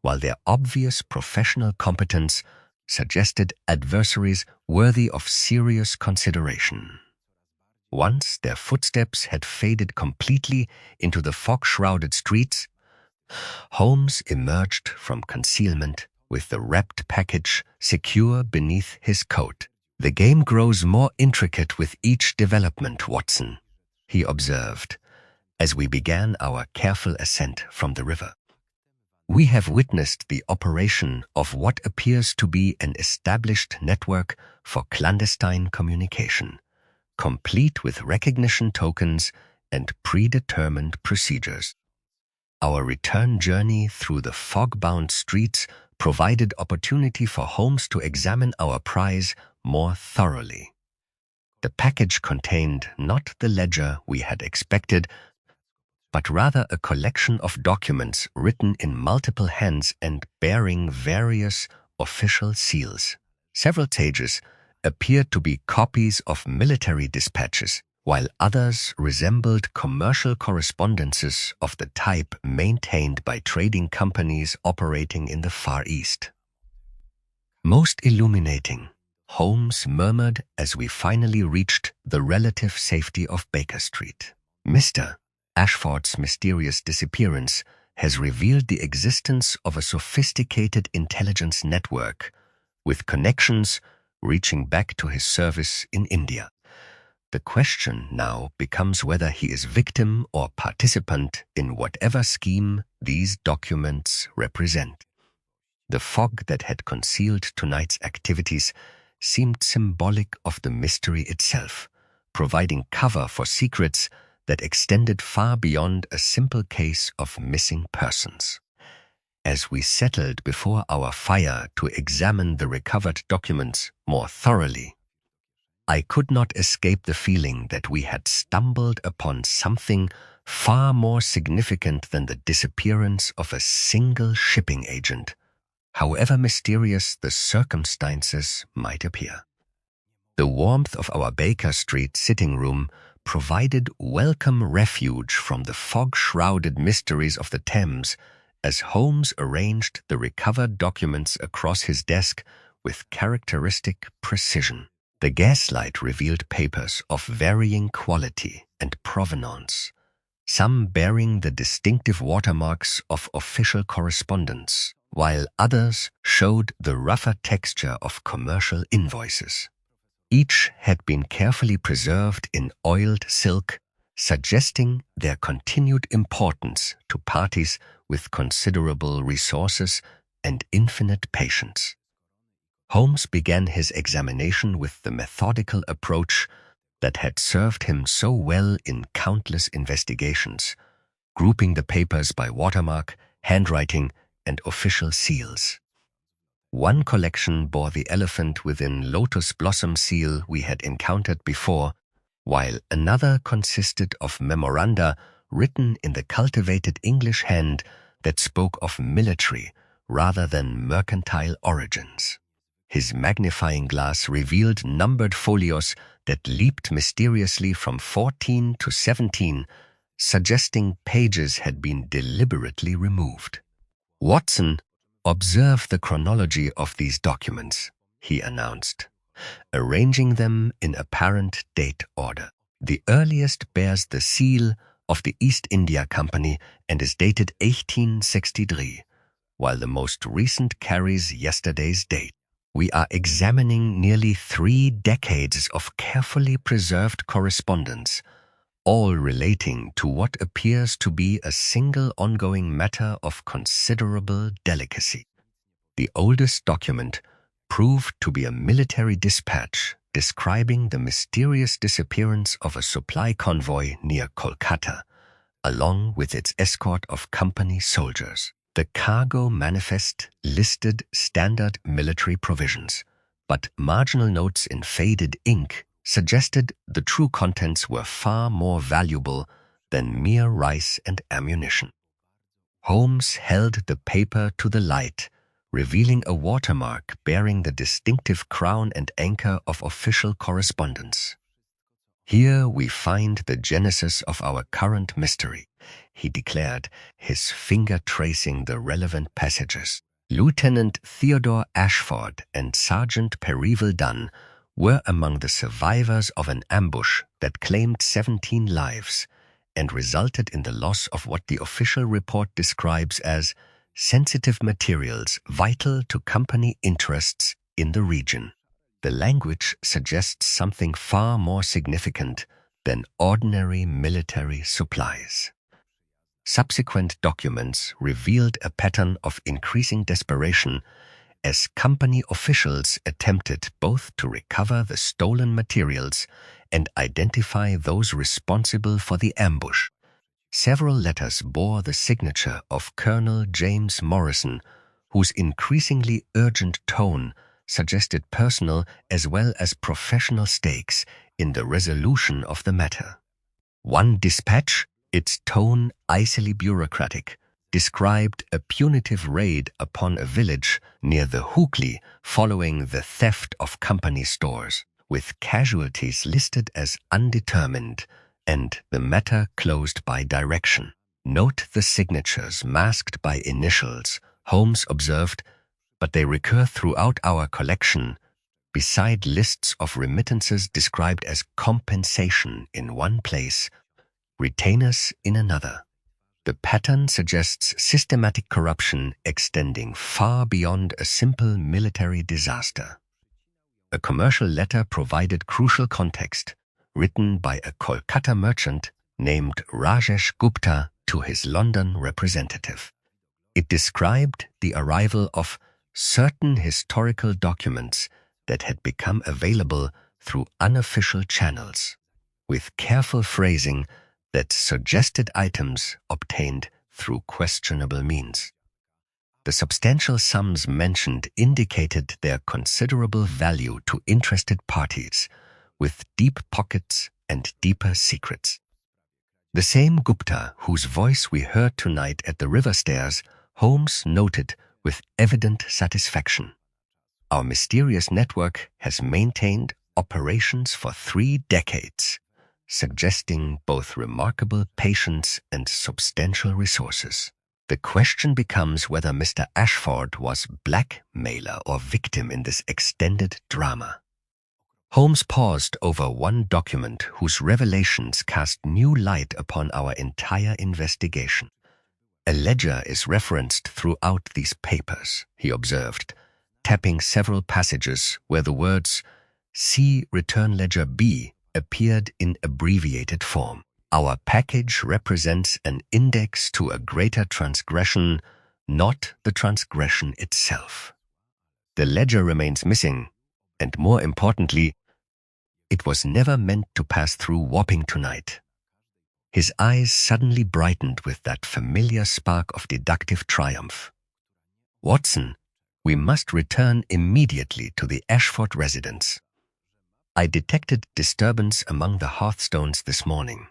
[SPEAKER 1] while their obvious professional competence suggested adversaries worthy of serious consideration. Once their footsteps had faded completely into the fog-shrouded streets, Holmes emerged from concealment with the wrapped package secure beneath his coat. "The game grows more intricate with each development, Watson," he observed, as we began our careful ascent from the river. "We have witnessed the operation of what appears to be an established network for clandestine communication, complete with recognition tokens and predetermined procedures. Our return journey through the fog-bound streets provided opportunity for Holmes to examine our prize more thoroughly. The package contained not the ledger we had expected, but rather a collection of documents written in multiple hands and bearing various official seals. Several pages appeared to be copies of military dispatches, while others resembled commercial correspondences of the type maintained by trading companies operating in the Far East. "Most illuminating," Holmes murmured as we finally reached the relative safety of Baker Street. "Mr. Ashford's mysterious disappearance has revealed the existence of a sophisticated intelligence network with connections reaching back to his service in India. The question now becomes whether he is victim or participant in whatever scheme these documents represent." The fog that had concealed tonight's activities seemed symbolic of the mystery itself, providing cover for secrets that extended far beyond a simple case of missing persons. As we settled before our fire to examine the recovered documents more thoroughly, I could not escape the feeling that we had stumbled upon something far more significant than the disappearance of a single shipping agent, however mysterious the circumstances might appear. The warmth of our Baker Street sitting room provided welcome refuge from the fog-shrouded mysteries of the Thames as Holmes arranged the recovered documents across his desk with characteristic precision. The gaslight revealed papers of varying quality and provenance, some bearing the distinctive watermarks of official correspondence, while others showed the rougher texture of commercial invoices. Each had been carefully preserved in oiled silk, suggesting their continued importance to parties with considerable resources and infinite patience. Holmes began his examination with the methodical approach that had served him so well in countless investigations, grouping the papers by watermark, handwriting, and official seals. One collection bore the elephant within lotus blossom seal we had encountered before, while another consisted of memoranda written in the cultivated English hand that spoke of military rather than mercantile origins. His magnifying glass revealed numbered folios that leaped mysteriously from 14 to 17, suggesting pages had been deliberately removed. "Watson, observe the chronology of these documents," he announced, arranging them in apparent date order. The earliest bears the seal of the East India Company and is dated 1863, while the most recent carries yesterday's date. We are examining nearly 3 decades of carefully preserved correspondence, all relating to what appears to be a single ongoing matter of considerable delicacy. The oldest document proved to be a military dispatch describing the mysterious disappearance of a supply convoy near Kolkata, along with its escort of company soldiers. The cargo manifest listed standard military provisions, but marginal notes in faded ink suggested the true contents were far more valuable than mere rice and ammunition. Holmes held the paper to the light, revealing a watermark bearing the distinctive crown and anchor of official correspondence. "Here we find the genesis of our current mystery," he declared, his finger tracing the relevant passages. Lieutenant Theodore Ashford and Sergeant Percival Dunn were among the survivors of an ambush that claimed 17 lives and resulted in the loss of what the official report describes as sensitive materials vital to company interests in the region. The language suggests something far more significant than ordinary military supplies. Subsequent documents revealed a pattern of increasing desperation as company officials attempted both to recover the stolen materials and identify those responsible for the ambush. Several letters bore the signature of Colonel James Morrison, whose increasingly urgent tone suggested personal as well as professional stakes in the resolution of the matter. One dispatch, its tone icily bureaucratic, described a punitive raid upon a village near the Hooghly following the theft of company stores, with casualties listed as undetermined and the matter closed by direction. "Note the signatures masked by initials," Holmes observed, "but they recur throughout our collection, beside lists of remittances described as compensation in one place, retainers in another. The pattern suggests systematic corruption extending far beyond a simple military disaster." A commercial letter provided crucial context, written by a Kolkata merchant named Rajesh Gupta to his London representative. It described the arrival of certain historical documents that had become available through unofficial channels, with careful phrasing that suggested items obtained through questionable means. The substantial sums mentioned indicated their considerable value to interested parties, with deep pockets and deeper secrets. The same Gupta whose voice we heard tonight at the river stairs, Holmes noted with evident satisfaction. "Our mysterious network has maintained operations for 3 decades, suggesting both remarkable patience and substantial resources. The question becomes whether Mr. Ashford was blackmailer or victim in this extended drama." Holmes paused over one document whose revelations cast new light upon our entire investigation. "A ledger is referenced throughout these papers," he observed, tapping several passages where the words "See Return Ledger B" appeared in abbreviated form. "Our package represents an index to a greater transgression, not the transgression itself. The ledger remains missing, and more importantly, it was never meant to pass through Wapping tonight." His eyes suddenly brightened with that familiar spark of deductive triumph. "Watson, we must return immediately to the Ashford residence. I detected disturbance among the hearthstones this morning.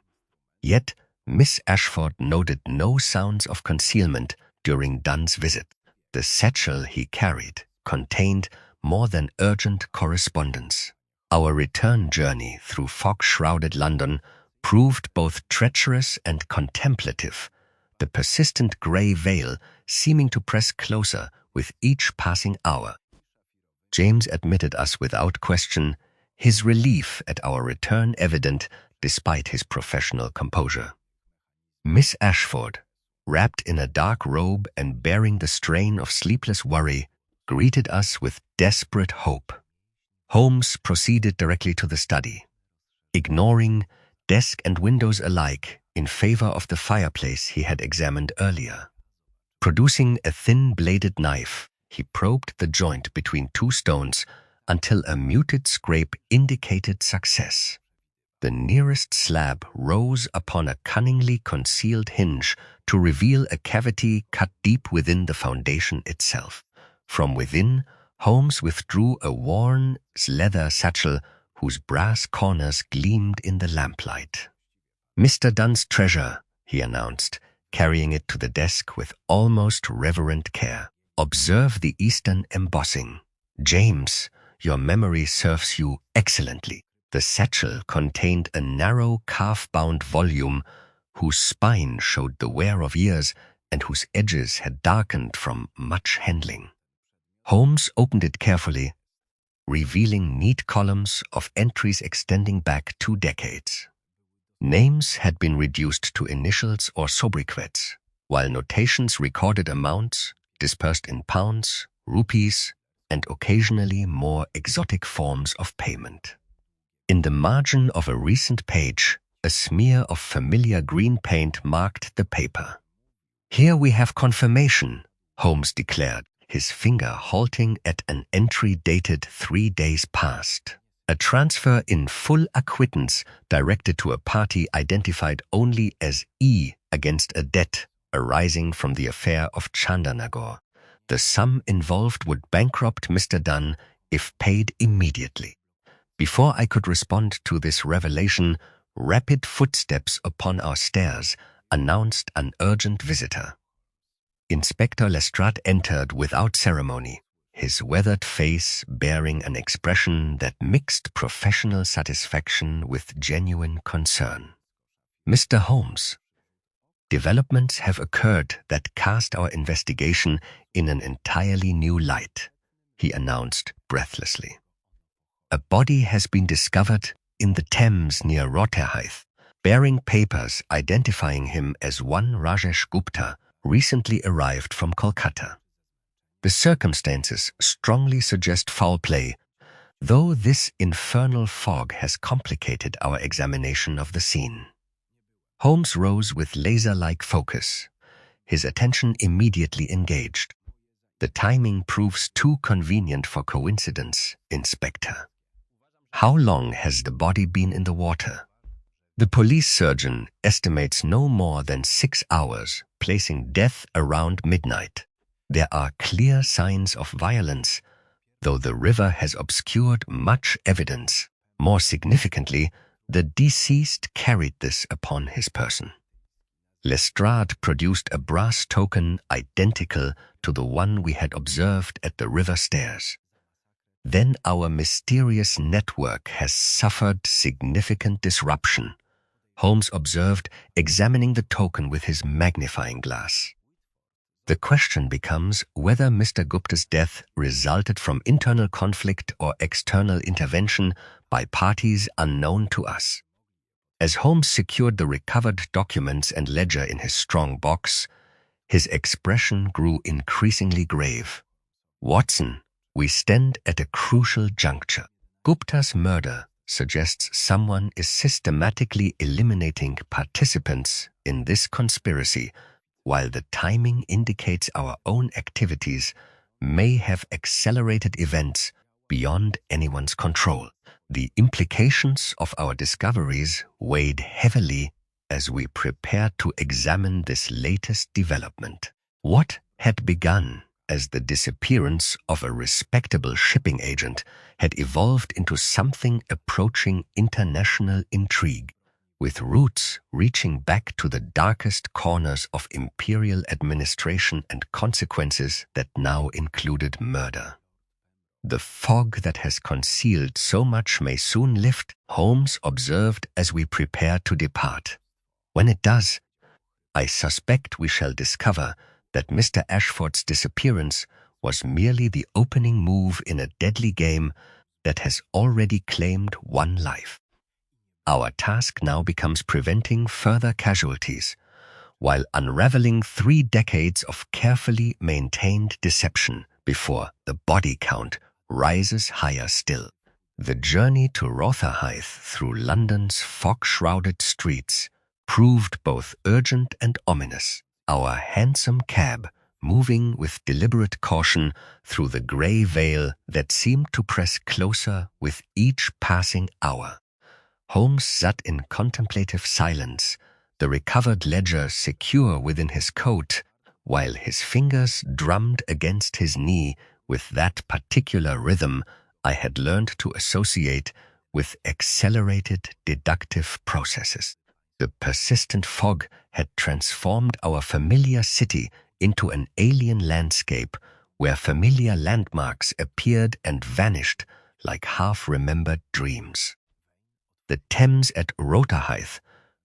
[SPEAKER 1] Yet Miss Ashford noted no sounds of concealment during Dunn's visit. The satchel he carried contained more than urgent correspondence. Our return journey through fog-shrouded London proved both treacherous and contemplative, the persistent grey veil seeming to press closer with each passing hour. James admitted us without question, his relief at our return evident despite his professional composure. Miss Ashford, wrapped in a dark robe and bearing the strain of sleepless worry, greeted us with desperate hope. Holmes proceeded directly to the study, ignoring desk and windows alike in favor of the fireplace he had examined earlier. Producing a thin-bladed knife, he probed the joint between two stones until a muted scrape indicated success. The nearest slab rose upon a cunningly concealed hinge to reveal a cavity cut deep within the foundation itself. From within, Holmes withdrew a worn leather satchel whose brass corners gleamed in the lamplight. "Mr. Dunn's treasure," he announced, carrying it to the desk with almost reverent care. "Observe the Eastern embossing. James, your memory serves you excellently." The satchel contained a narrow calf-bound volume whose spine showed the wear of years and whose edges had darkened from much handling. Holmes opened it carefully, revealing neat columns of entries extending back 2 decades. Names had been reduced to initials or sobriquets, while notations recorded amounts dispersed in pounds, rupees, and occasionally more exotic forms of payment. In the margin of a recent page, a smear of familiar green paint marked the paper. "Here we have confirmation," Holmes declared, his finger halting at an entry dated 3 days past. A transfer in full acquittance directed to a party identified only as E against a debt arising from the affair of Chandernagore. The sum involved would bankrupt Mr. Dunn if paid immediately. Before I could respond to this revelation, rapid footsteps upon our stairs announced an urgent visitor. Inspector Lestrade entered without ceremony, his weathered face bearing an expression that mixed professional satisfaction with genuine concern. "Mr. Holmes, developments have occurred that cast our investigation in an entirely new light," he announced breathlessly. "A body has been discovered in the Thames near Rotherhithe, bearing papers identifying him as one Rajesh Gupta, recently arrived from Kolkata. The circumstances strongly suggest foul play, though this infernal fog has complicated our examination of the scene." Holmes rose with laser-like focus, his attention immediately engaged. "The timing proves too convenient for coincidence, Inspector. How long has the body been in the water?" "The police surgeon estimates no more than 6 hours, placing death around midnight. There are clear signs of violence, though the river has obscured much evidence. More significantly, the deceased carried this upon his person." Lestrade produced a brass token identical to the one we had observed at the river stairs. "Then our mysterious network has suffered significant disruption," Holmes observed, examining the token with his magnifying glass. "The question becomes whether Mr. Gupta's death resulted from internal conflict or external intervention by parties unknown to us." As Holmes secured the recovered documents and ledger in his strong box, his expression grew increasingly grave. "Watson, we stand at a crucial juncture. Gupta's murder suggests someone is systematically eliminating participants in this conspiracy, while the timing indicates our own activities may have accelerated events beyond anyone's control. The implications of our discoveries weighed heavily as we prepared to examine this latest development. What had begun as the disappearance of a respectable shipping agent had evolved into something approaching international intrigue, with roots reaching back to the darkest corners of imperial administration and consequences that now included murder. "The fog that has concealed so much may soon lift," Holmes observed as we prepared to depart. "When it does, I suspect we shall discover that Mr. Ashford's disappearance was merely the opening move in a deadly game that has already claimed one life." Our task now becomes preventing further casualties, while unraveling 3 decades of carefully maintained deception before the body count rises higher still. The journey to Rotherhithe through London's fog-shrouded streets proved both urgent and ominous. Our hansom cab, moving with deliberate caution through the grey veil that seemed to press closer with each passing hour. Holmes sat in contemplative silence, the recovered ledger secure within his coat, while his fingers drummed against his knee with that particular rhythm I had learned to associate with accelerated deductive processes. The persistent fog had transformed our familiar city into an alien landscape where familiar landmarks appeared and vanished like half-remembered dreams. The Thames at Rotherhithe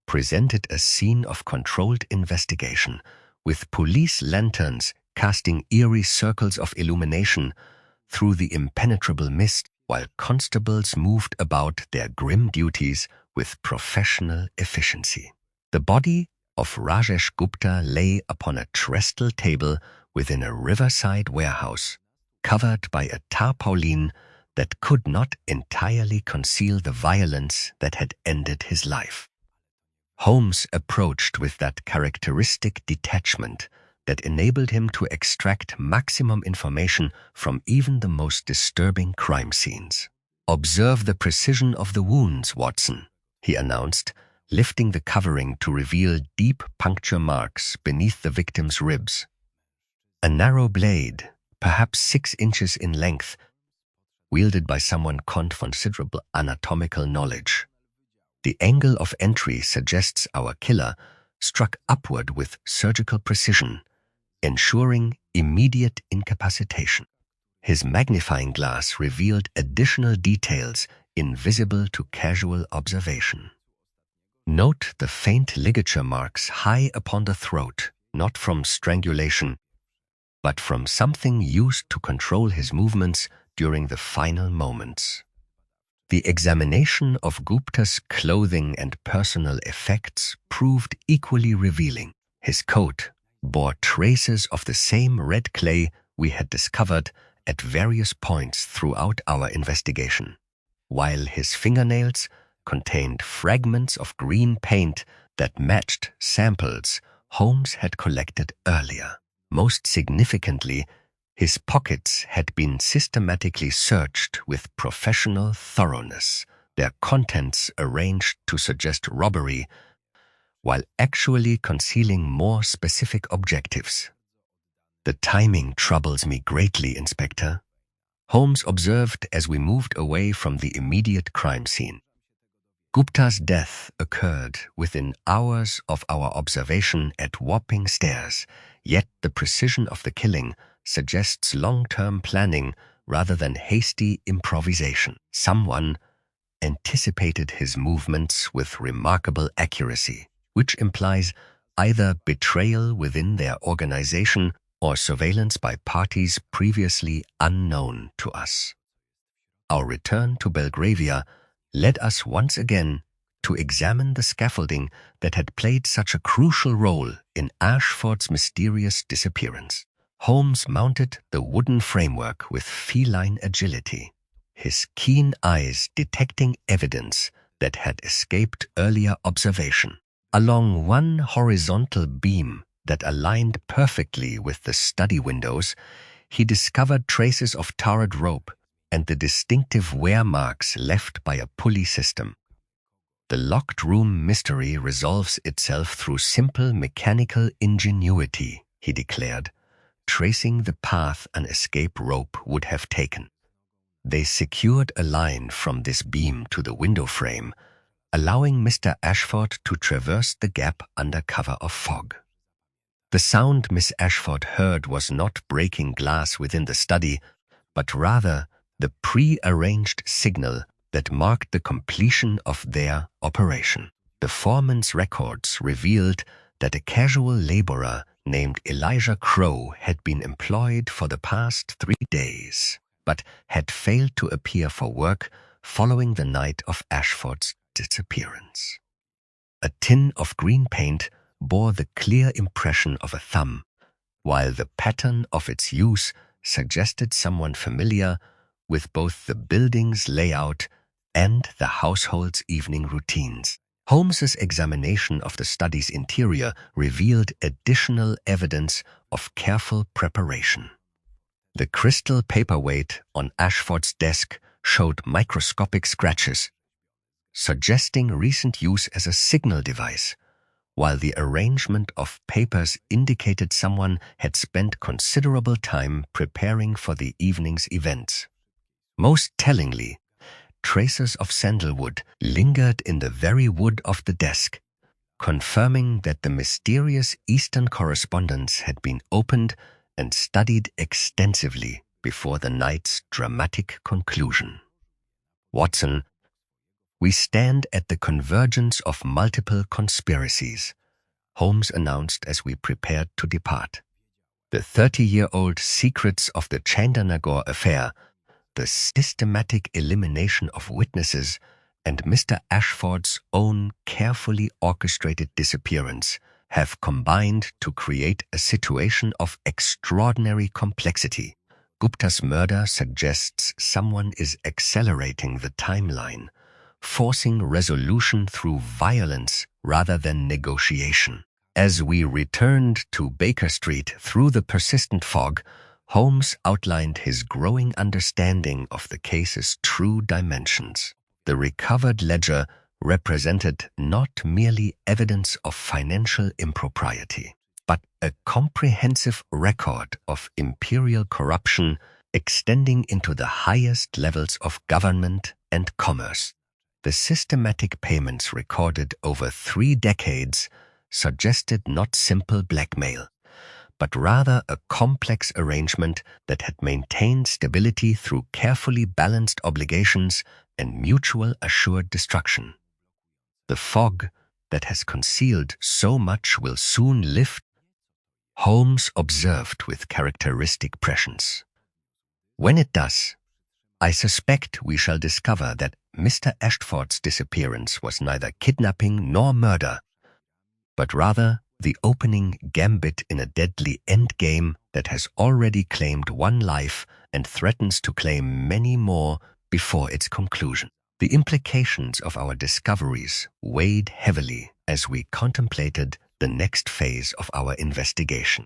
[SPEAKER 1] presented a scene of controlled investigation, with police lanterns casting eerie circles of illumination through the impenetrable mist, while constables moved about their grim duties with professional efficiency. The body of Rajesh Gupta lay upon a trestle table within a riverside warehouse, covered by a tarpaulin that could not entirely conceal the violence that had ended his life. Holmes approached with that characteristic detachment that enabled him to extract maximum information from even the most disturbing crime scenes. "Observe the precision of the wounds, Watson," he announced, lifting the covering to reveal deep puncture marks beneath the victim's ribs. A narrow blade, perhaps 6 inches in length, wielded by someone of considerable anatomical knowledge. The angle of entry suggests our killer struck upward with surgical precision, ensuring immediate incapacitation. His magnifying glass revealed additional details invisible to casual observation. Note the faint ligature marks high upon the throat, not from strangulation, but from something used to control his movements during the final moments. The examination of Gupta's clothing and personal effects proved equally revealing. His coat bore traces of the same red clay we had discovered at various points throughout our investigation, while his fingernails contained fragments of green paint that matched samples Holmes had collected earlier. Most significantly, his pockets had been systematically searched with professional thoroughness, their contents arranged to suggest robbery, while actually concealing more specific objectives. "The timing troubles me greatly, Inspector," Holmes observed as we moved away from the immediate crime scene. Gupta's death occurred within hours of our observation at Wapping Stairs, yet the precision of the killing suggests long-term planning rather than hasty improvisation. Someone anticipated his movements with remarkable accuracy, which implies either betrayal within their organization or surveillance by parties previously unknown to us. Our return to Belgravia led us once again to examine the scaffolding that had played such a crucial role in Ashford's mysterious disappearance. Holmes mounted the wooden framework with feline agility, his keen eyes detecting evidence that had escaped earlier observation. Along one horizontal beam that aligned perfectly with the study windows, he discovered traces of tarred rope and the distinctive wear marks left by a pulley system. "The locked room mystery resolves itself through simple mechanical ingenuity," he declared, tracing the path an escape rope would have taken. They secured a line from this beam to the window frame, allowing Mr. Ashford to traverse the gap under cover of fog. The sound Miss Ashford heard was not breaking glass within the study, but rather the pre-arranged signal that marked the completion of their operation. The foreman's records revealed that a casual laborer named Elijah Crowe had been employed for the past 3 days, but had failed to appear for work following the night of Ashford's disappearance. A tin of green paint bore the clear impression of a thumb, while the pattern of its use suggested someone familiar with both the building's layout and the household's evening routines. Holmes's examination of the study's interior revealed additional evidence of careful preparation. The crystal paperweight on Ashford's desk showed microscopic scratches, suggesting recent use as a signal device, while the arrangement of papers indicated someone had spent considerable time preparing for the evening's events. Most tellingly, traces of sandalwood lingered in the very wood of the desk, confirming that the mysterious Eastern correspondence had been opened and studied extensively before the night's dramatic conclusion. Watson, we stand at the convergence of multiple conspiracies, Holmes announced as we prepared to depart. The 30-year-old secrets of the Chandernagore affair, the systematic elimination of witnesses, and Mr. Ashford's own carefully orchestrated disappearance have combined to create a situation of extraordinary complexity. Gupta's murder suggests someone is accelerating the timeline, forcing resolution through violence rather than negotiation. As we returned to Baker Street through the persistent fog, Holmes outlined his growing understanding of the case's true dimensions. The recovered ledger represented not merely evidence of financial impropriety, but a comprehensive record of imperial corruption extending into the highest levels of government and commerce. The systematic payments recorded over 3 decades suggested not simple blackmail, but rather a complex arrangement that had maintained stability through carefully balanced obligations and mutual assured destruction. The fog that has concealed so much will soon lift, Holmes observed with characteristic prescience. When it does, I suspect we shall discover that Mr. Ashford's disappearance was neither kidnapping nor murder, but rather the opening gambit in a deadly endgame that has already claimed 1 life and threatens to claim many more before its conclusion. The implications of our discoveries weighed heavily as we contemplated the next phase of our investigation.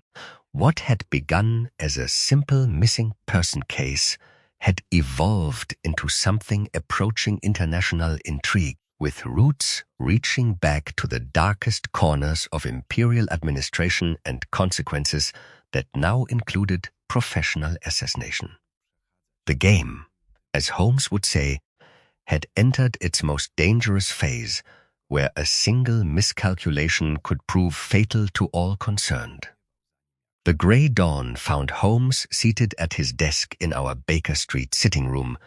[SPEAKER 1] What had begun as a simple missing person case had evolved into something approaching international intrigue, with roots reaching back to the darkest corners of imperial administration and consequences that now included professional assassination. The game, as Holmes would say, had entered its most dangerous phase, where a single miscalculation could prove fatal to all concerned. The grey dawn found Holmes seated at his desk in our Baker Street sitting room,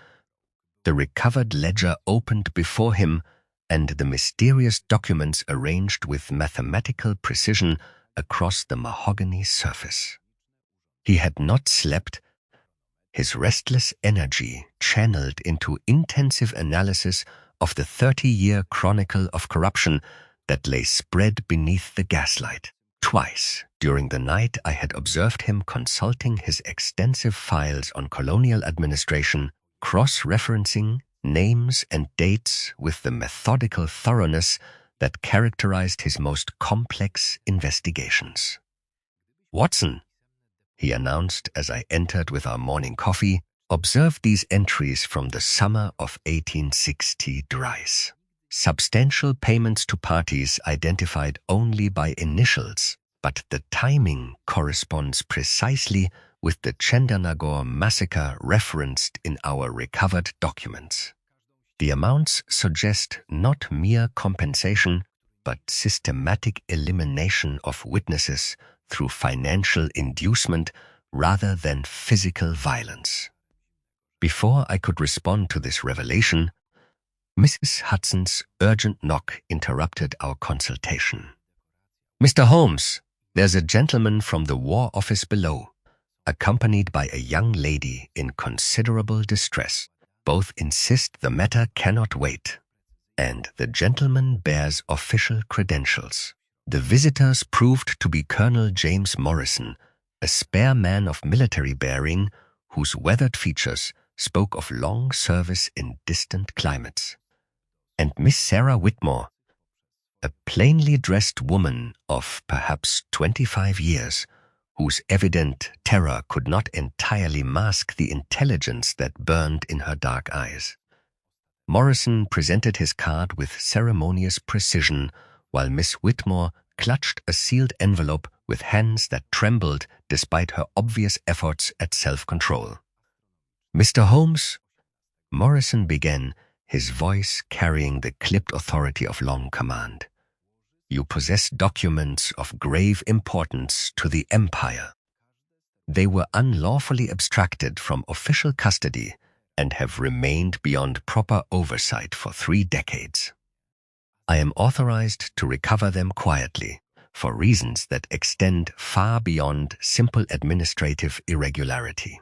[SPEAKER 1] the recovered ledger opened before him, and the mysterious documents arranged with mathematical precision across the mahogany surface. He had not slept, his restless energy channeled into intensive analysis of the 30-year chronicle of corruption that lay spread beneath the gaslight. Twice during the night I had observed him consulting his extensive files on colonial administration, cross-referencing names and dates with the methodical thoroughness that characterized his most complex investigations. "Watson," he announced as I entered with our morning coffee, "observe these entries from the summer of 1860 Dries. Substantial payments to parties identified only by initials, but the timing corresponds precisely with the Chandernagore massacre referenced in our recovered documents. The amounts suggest not mere compensation, but systematic elimination of witnesses through financial inducement rather than physical violence." Before I could respond to this revelation, Mrs. Hudson's urgent knock interrupted our consultation. "Mr. Holmes, there's a gentleman from the War Office below, accompanied by a young lady in considerable distress. Both insist the matter cannot wait." and the gentleman bears official credentials. The visitors proved to be Colonel James Morrison, a spare man of military bearing whose weathered features spoke of long service in distant climates, and Miss Sarah Whitmore, a plainly dressed woman of perhaps 25 years, whose evident terror could not entirely mask the intelligence that burned in her dark eyes. Morrison presented his card with ceremonious precision, while Miss Whitmore clutched a sealed envelope with hands that trembled despite her obvious efforts at self-control. "Mr. Holmes," Morrison began, his voice carrying the clipped authority of long command, "you possess documents of grave importance to the Empire. They were unlawfully abstracted from official custody and have remained beyond proper oversight for 3 decades. I am authorized to recover them quietly for reasons that extend far beyond simple administrative irregularity."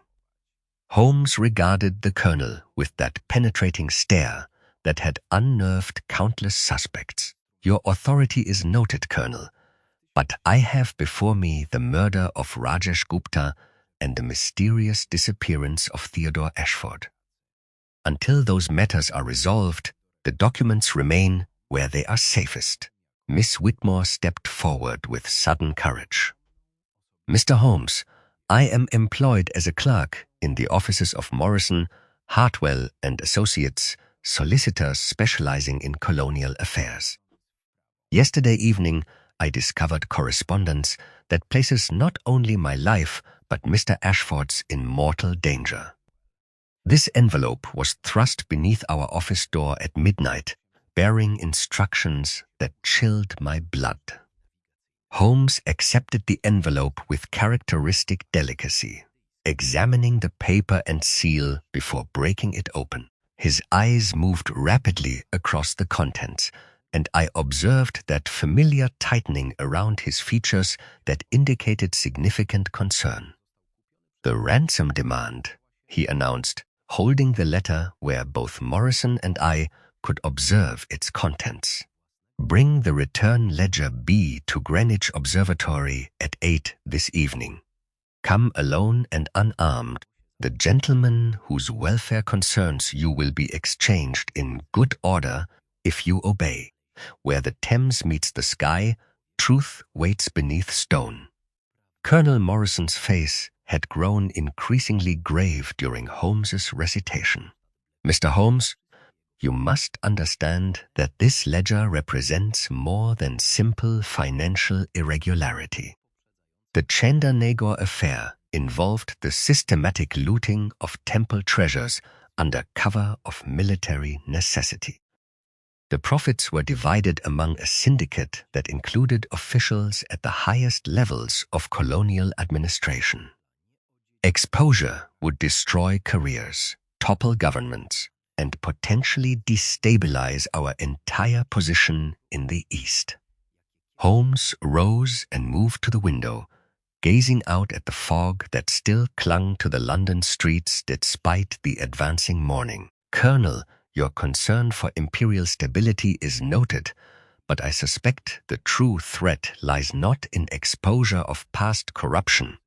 [SPEAKER 1] Holmes regarded the colonel with that penetrating stare that had unnerved countless suspects. "Your authority is noted, Colonel, but I have before me the murder of Rajesh Gupta and the mysterious disappearance of Theodore Ashford. Until those matters are resolved, the documents remain where they are safest." Miss Whitmore stepped forward with sudden courage. "Mr. Holmes, I am employed as a clerk in the offices of Morrison, Hartwell and Associates, solicitors specializing in colonial affairs. Yesterday evening, I discovered correspondence that places not only my life but Mr. Ashford's in mortal danger. This envelope was thrust beneath our office door at midnight, bearing instructions that chilled my blood." Holmes accepted the envelope with characteristic delicacy, examining the paper and seal before breaking it open. His eyes moved rapidly across the contents, and I observed that familiar tightening around his features that indicated significant concern. "The ransom demand," he announced, holding the letter where both Morrison and I could observe its contents. "Bring the return ledger B to Greenwich Observatory at 8 this evening. Come alone and unarmed. The gentleman whose welfare concerns you will be exchanged in good order if you obey. Where the Thames meets the sky, truth waits beneath stone." Colonel Morrison's face had grown increasingly grave during Holmes's recitation. "Mr. Holmes, you must understand that this ledger represents more than simple financial irregularity. The Chandernagore affair involved the systematic looting of temple treasures under cover of military necessity. The profits were divided among a syndicate that included officials at the highest levels of colonial administration. Exposure would destroy careers, topple governments, and potentially destabilize our entire position in the East." Holmes rose and moved to the window, gazing out at the fog that still clung to the London streets despite the advancing morning. "Colonel, your concern for imperial stability is noted, but I suspect the true threat lies not in exposure of past corruption,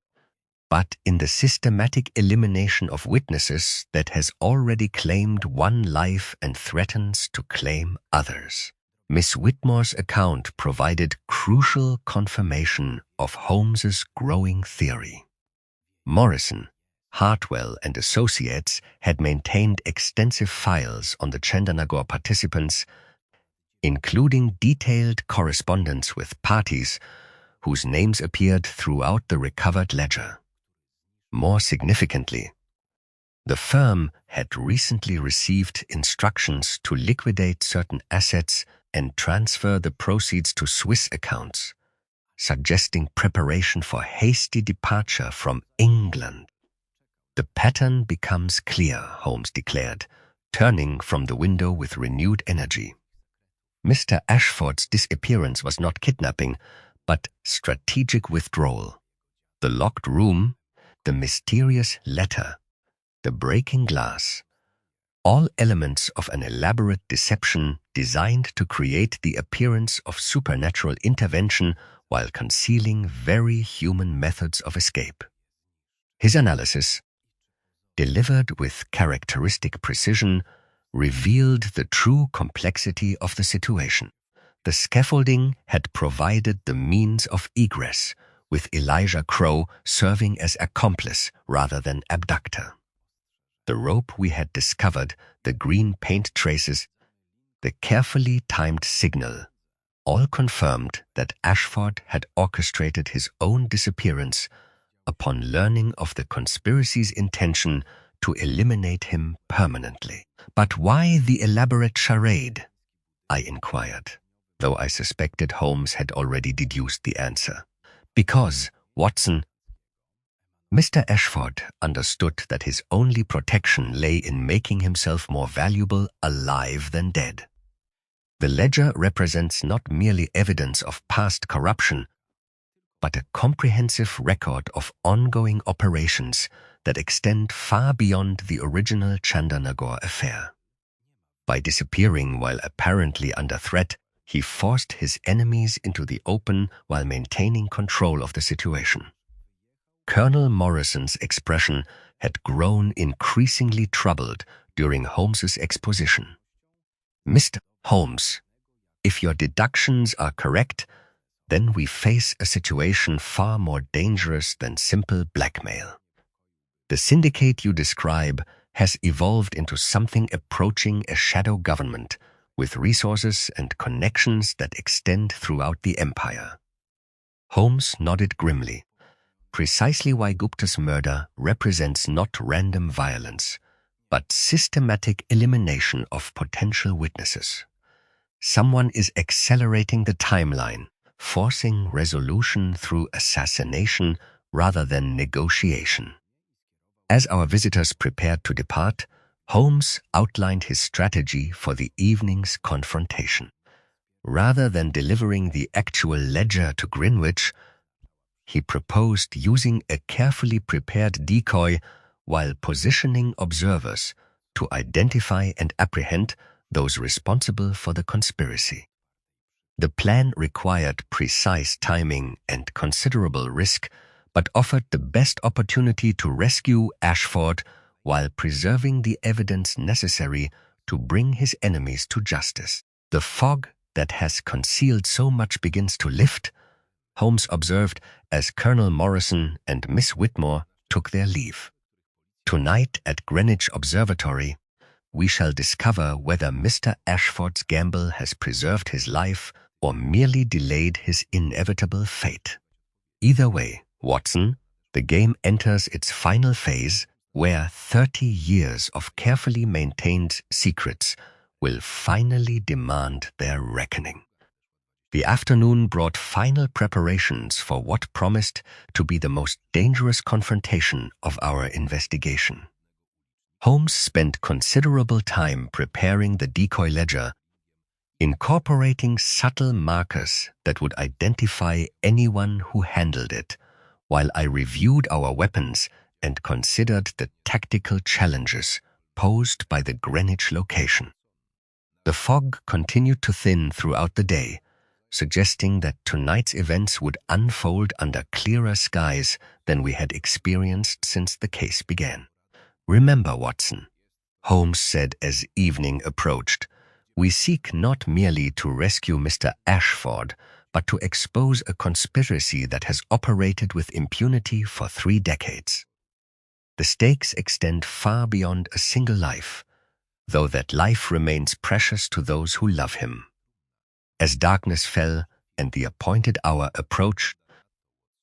[SPEAKER 1] but in the systematic elimination of witnesses that has already claimed one life and threatens to claim others." Miss Whitmore's account provided crucial confirmation of Holmes's growing theory. Morrison, Hartwell and Associates had maintained extensive files on the Chandernagore participants, including detailed correspondence with parties whose names appeared throughout the recovered ledger. More significantly, the firm had recently received instructions to liquidate certain assets and transfer the proceeds to Swiss accounts, suggesting preparation for hasty departure from England. "The pattern becomes clear," Holmes declared, turning from the window with renewed energy. Mr. Ashford's disappearance was not kidnapping, but strategic withdrawal. The locked room, the mysterious letter, the breaking glass, all elements of an elaborate deception designed to create the appearance of supernatural intervention while concealing very human methods of escape. His analysis, delivered with characteristic precision, revealed the true complexity of the situation. The scaffolding had provided the means of egress, with Elijah Crow serving as accomplice rather than abductor. The rope we had discovered, the green paint traces, the carefully timed signal, all confirmed that Ashford had orchestrated his own disappearance upon learning of the conspiracy's intention to eliminate him permanently. But why the elaborate charade? I inquired, though I suspected Holmes had already deduced the answer. Because, Watson, Mr. Ashford understood that his only protection lay in making himself more valuable alive than dead. The ledger represents not merely evidence of past corruption, but a comprehensive record of ongoing operations that extend far beyond the original Chandernagore affair. By disappearing while apparently under threat, he forced his enemies into the open while maintaining control of the situation. Colonel Morrison's expression had grown increasingly troubled during Holmes's exposition. Mr. Holmes, if your deductions are correct, then we face a situation far more dangerous than simple blackmail. The syndicate you describe has evolved into something approaching a shadow government with resources and connections that extend throughout the empire. Holmes nodded grimly. Precisely why Gupta's murder represents not random violence, but systematic elimination of potential witnesses. Someone is accelerating the timeline, forcing resolution through assassination rather than negotiation. As our visitors prepared to depart, Holmes outlined his strategy for the evening's confrontation. Rather than delivering the actual ledger to Greenwich, he proposed using a carefully prepared decoy while positioning observers to identify and apprehend those responsible for the conspiracy. The plan required precise timing and considerable risk, but offered the best opportunity to rescue Ashford while preserving the evidence necessary to bring his enemies to justice. The fog that has concealed so much begins to lift, Holmes observed as Colonel Morrison and Miss Whitmore took their leave. Tonight at Greenwich Observatory, we shall discover whether Mr. Ashford's gamble has preserved his life or merely delayed his inevitable fate. Either way, Watson, the game enters its final phase where 30 years of carefully maintained secrets will finally demand their reckoning. The afternoon brought final preparations for what promised to be the most dangerous confrontation of our investigation. Holmes spent considerable time preparing the decoy ledger, incorporating subtle markers that would identify anyone who handled it, while I reviewed our weapons and considered the tactical challenges posed by the Greenwich location. The fog continued to thin throughout the day, suggesting that tonight's events would unfold under clearer skies than we had experienced since the case began. Remember, Watson, Holmes said as evening approached, we seek not merely to rescue Mr. Ashford, but to expose a conspiracy that has operated with impunity for 3 decades. The stakes extend far beyond a single life, though that life remains precious to those who love him. As darkness fell and the appointed hour approached,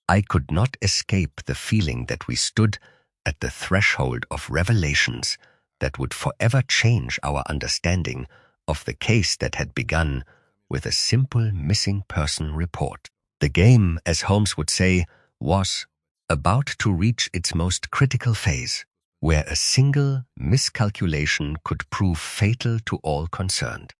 [SPEAKER 1] I could not escape the feeling that we stood at the threshold of revelations that would forever change our understanding of the case that had begun with a simple missing person report. The game, as Holmes would say, was about to reach its most critical phase, where a single miscalculation could prove fatal to all concerned.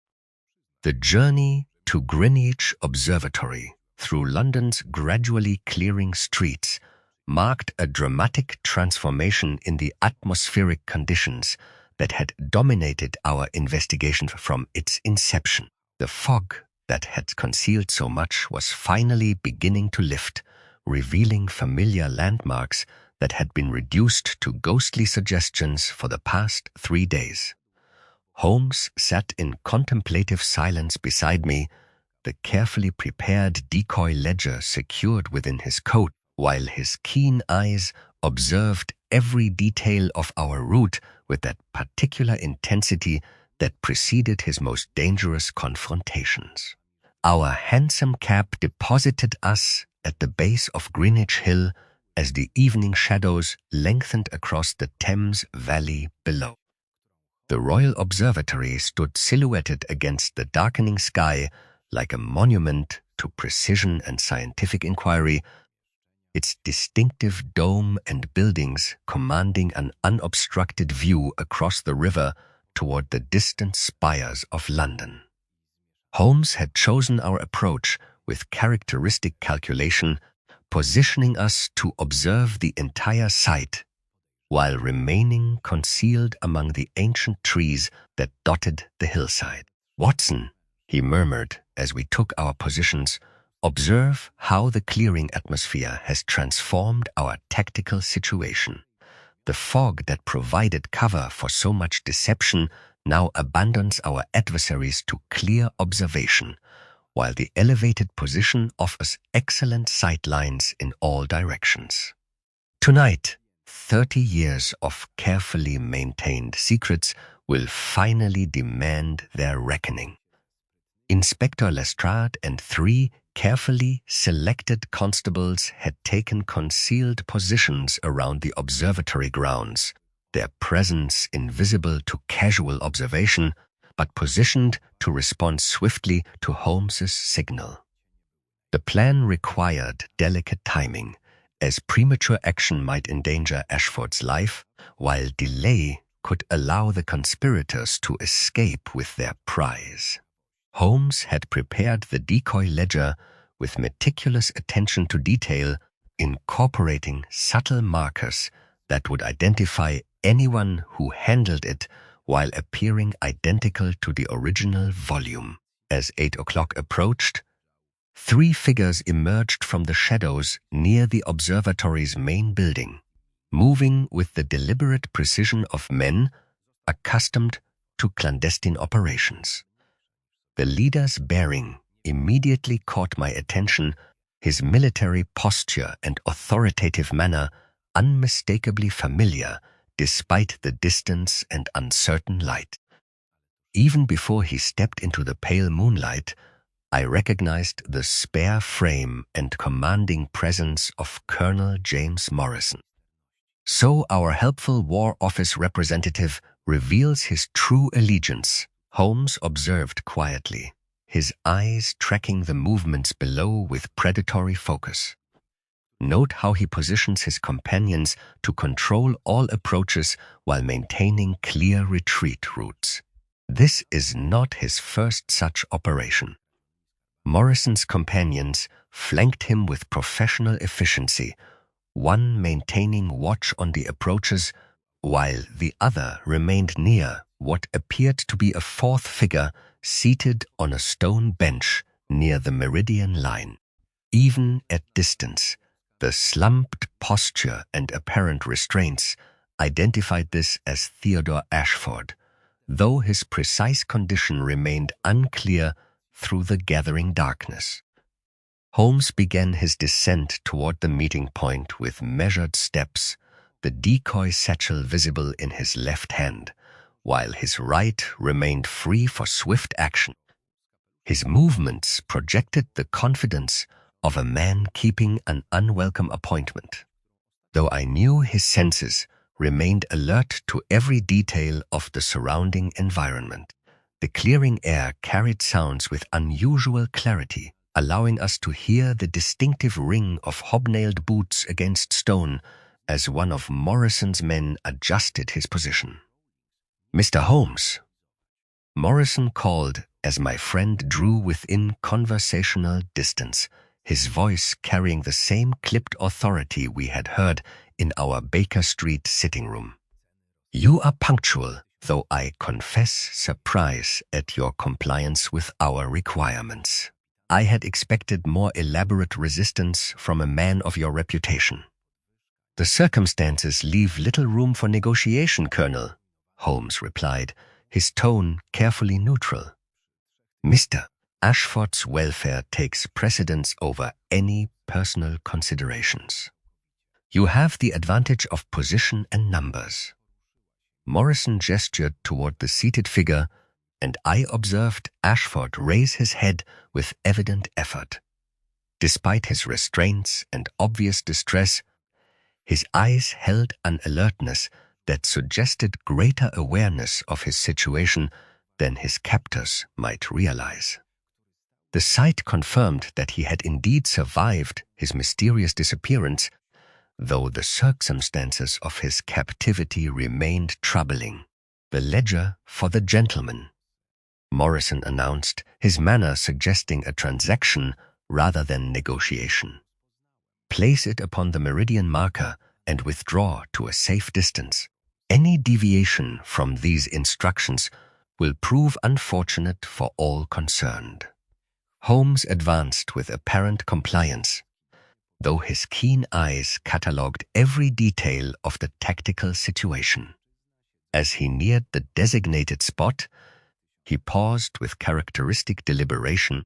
[SPEAKER 1] The journey to Greenwich Observatory through London's gradually clearing streets marked a dramatic transformation in the atmospheric conditions that had dominated our investigation from its inception. The fog that had concealed so much was finally beginning to lift, revealing familiar landmarks that had been reduced to ghostly suggestions for the past 3 days. Holmes sat in contemplative silence beside me, the carefully prepared decoy ledger secured within his coat, while his keen eyes observed every detail of our route with that particular intensity that preceded his most dangerous confrontations. Our hansom cab deposited us at the base of Greenwich Hill as the evening shadows lengthened across the Thames Valley below. The Royal Observatory stood silhouetted against the darkening sky like a monument to precision and scientific inquiry, its distinctive dome and buildings commanding an unobstructed view across the river toward the distant spires of London. Holmes had chosen our approach with characteristic calculation, positioning us to observe the entire site while remaining concealed among the ancient trees that dotted the hillside. "Watson," he murmured as we took our positions, "observe how the clearing atmosphere has transformed our tactical situation. The fog that provided cover for so much deception now abandons our adversaries to clear observation, while the elevated position offers excellent sight lines in all directions. Tonight, 30 years of carefully maintained secrets will finally demand their reckoning." Inspector Lestrade and 3 carefully selected constables had taken concealed positions around the observatory grounds, their presence invisible to casual observation, but positioned to respond swiftly to Holmes's signal. The plan required delicate timing, as premature action might endanger Ashford's life, while delay could allow the conspirators to escape with their prize. Holmes had prepared the decoy ledger with meticulous attention to detail, incorporating subtle markers that would identify anyone who handled it while appearing identical to the original volume. As 8 o'clock approached, 3 figures emerged from the shadows near the observatory's main building, moving with the deliberate precision of men accustomed to clandestine operations. The leader's bearing immediately caught my attention, his military posture and authoritative manner unmistakably familiar despite the distance and uncertain light. Even before he stepped into the pale moonlight, I recognized the spare frame and commanding presence of Colonel James Morrison. "So our helpful War Office representative reveals his true allegiance," Holmes observed quietly, his eyes tracking the movements below with predatory focus. "Note how he positions his companions to control all approaches while maintaining clear retreat routes. This is not his first such operation." Morrison's companions flanked him with professional efficiency, one maintaining watch on the approaches, while the other remained near what appeared to be a 4th figure seated on a stone bench near the meridian line. Even at distance, the slumped posture and apparent restraints identified this as Theodore Ashford, though his precise condition remained unclear through the gathering darkness. Holmes began his descent toward the meeting point with measured steps, the decoy satchel visible in his left hand, while his right remained free for swift action. His movements projected the confidence of a man keeping an unwelcome appointment, though I knew his senses remained alert to every detail of the surrounding environment. The clearing air carried sounds with unusual clarity, allowing us to hear the distinctive ring of hobnailed boots against stone as one of Morrison's men adjusted his position. "Mr. Holmes," Morrison called as my friend drew within conversational distance, his voice carrying the same clipped authority we had heard in our Baker Street sitting room. "You are punctual, though I confess surprise at your compliance with our requirements. I had expected more elaborate resistance from a man of your reputation." "The circumstances leave little room for negotiation, Colonel," Holmes replied, his tone carefully neutral. "Mr. Ashford's welfare takes precedence over any personal considerations. You have the advantage of position and numbers." Morrison gestured toward the seated figure, and I observed Ashford raise his head with evident effort. Despite his restraints and obvious distress, his eyes held an alertness that suggested greater awareness of his situation than his captors might realize. The sight confirmed that he had indeed survived his mysterious disappearance, though the circumstances of his captivity remained troubling. "The ledger for the gentleman," Morrison announced, his manner suggesting a transaction rather than negotiation. "Place it upon the meridian marker and withdraw to a safe distance. Any deviation from these instructions will prove unfortunate for all concerned." Holmes advanced with apparent compliance, though his keen eyes catalogued every detail of the tactical situation. As he neared the designated spot, he paused with characteristic deliberation,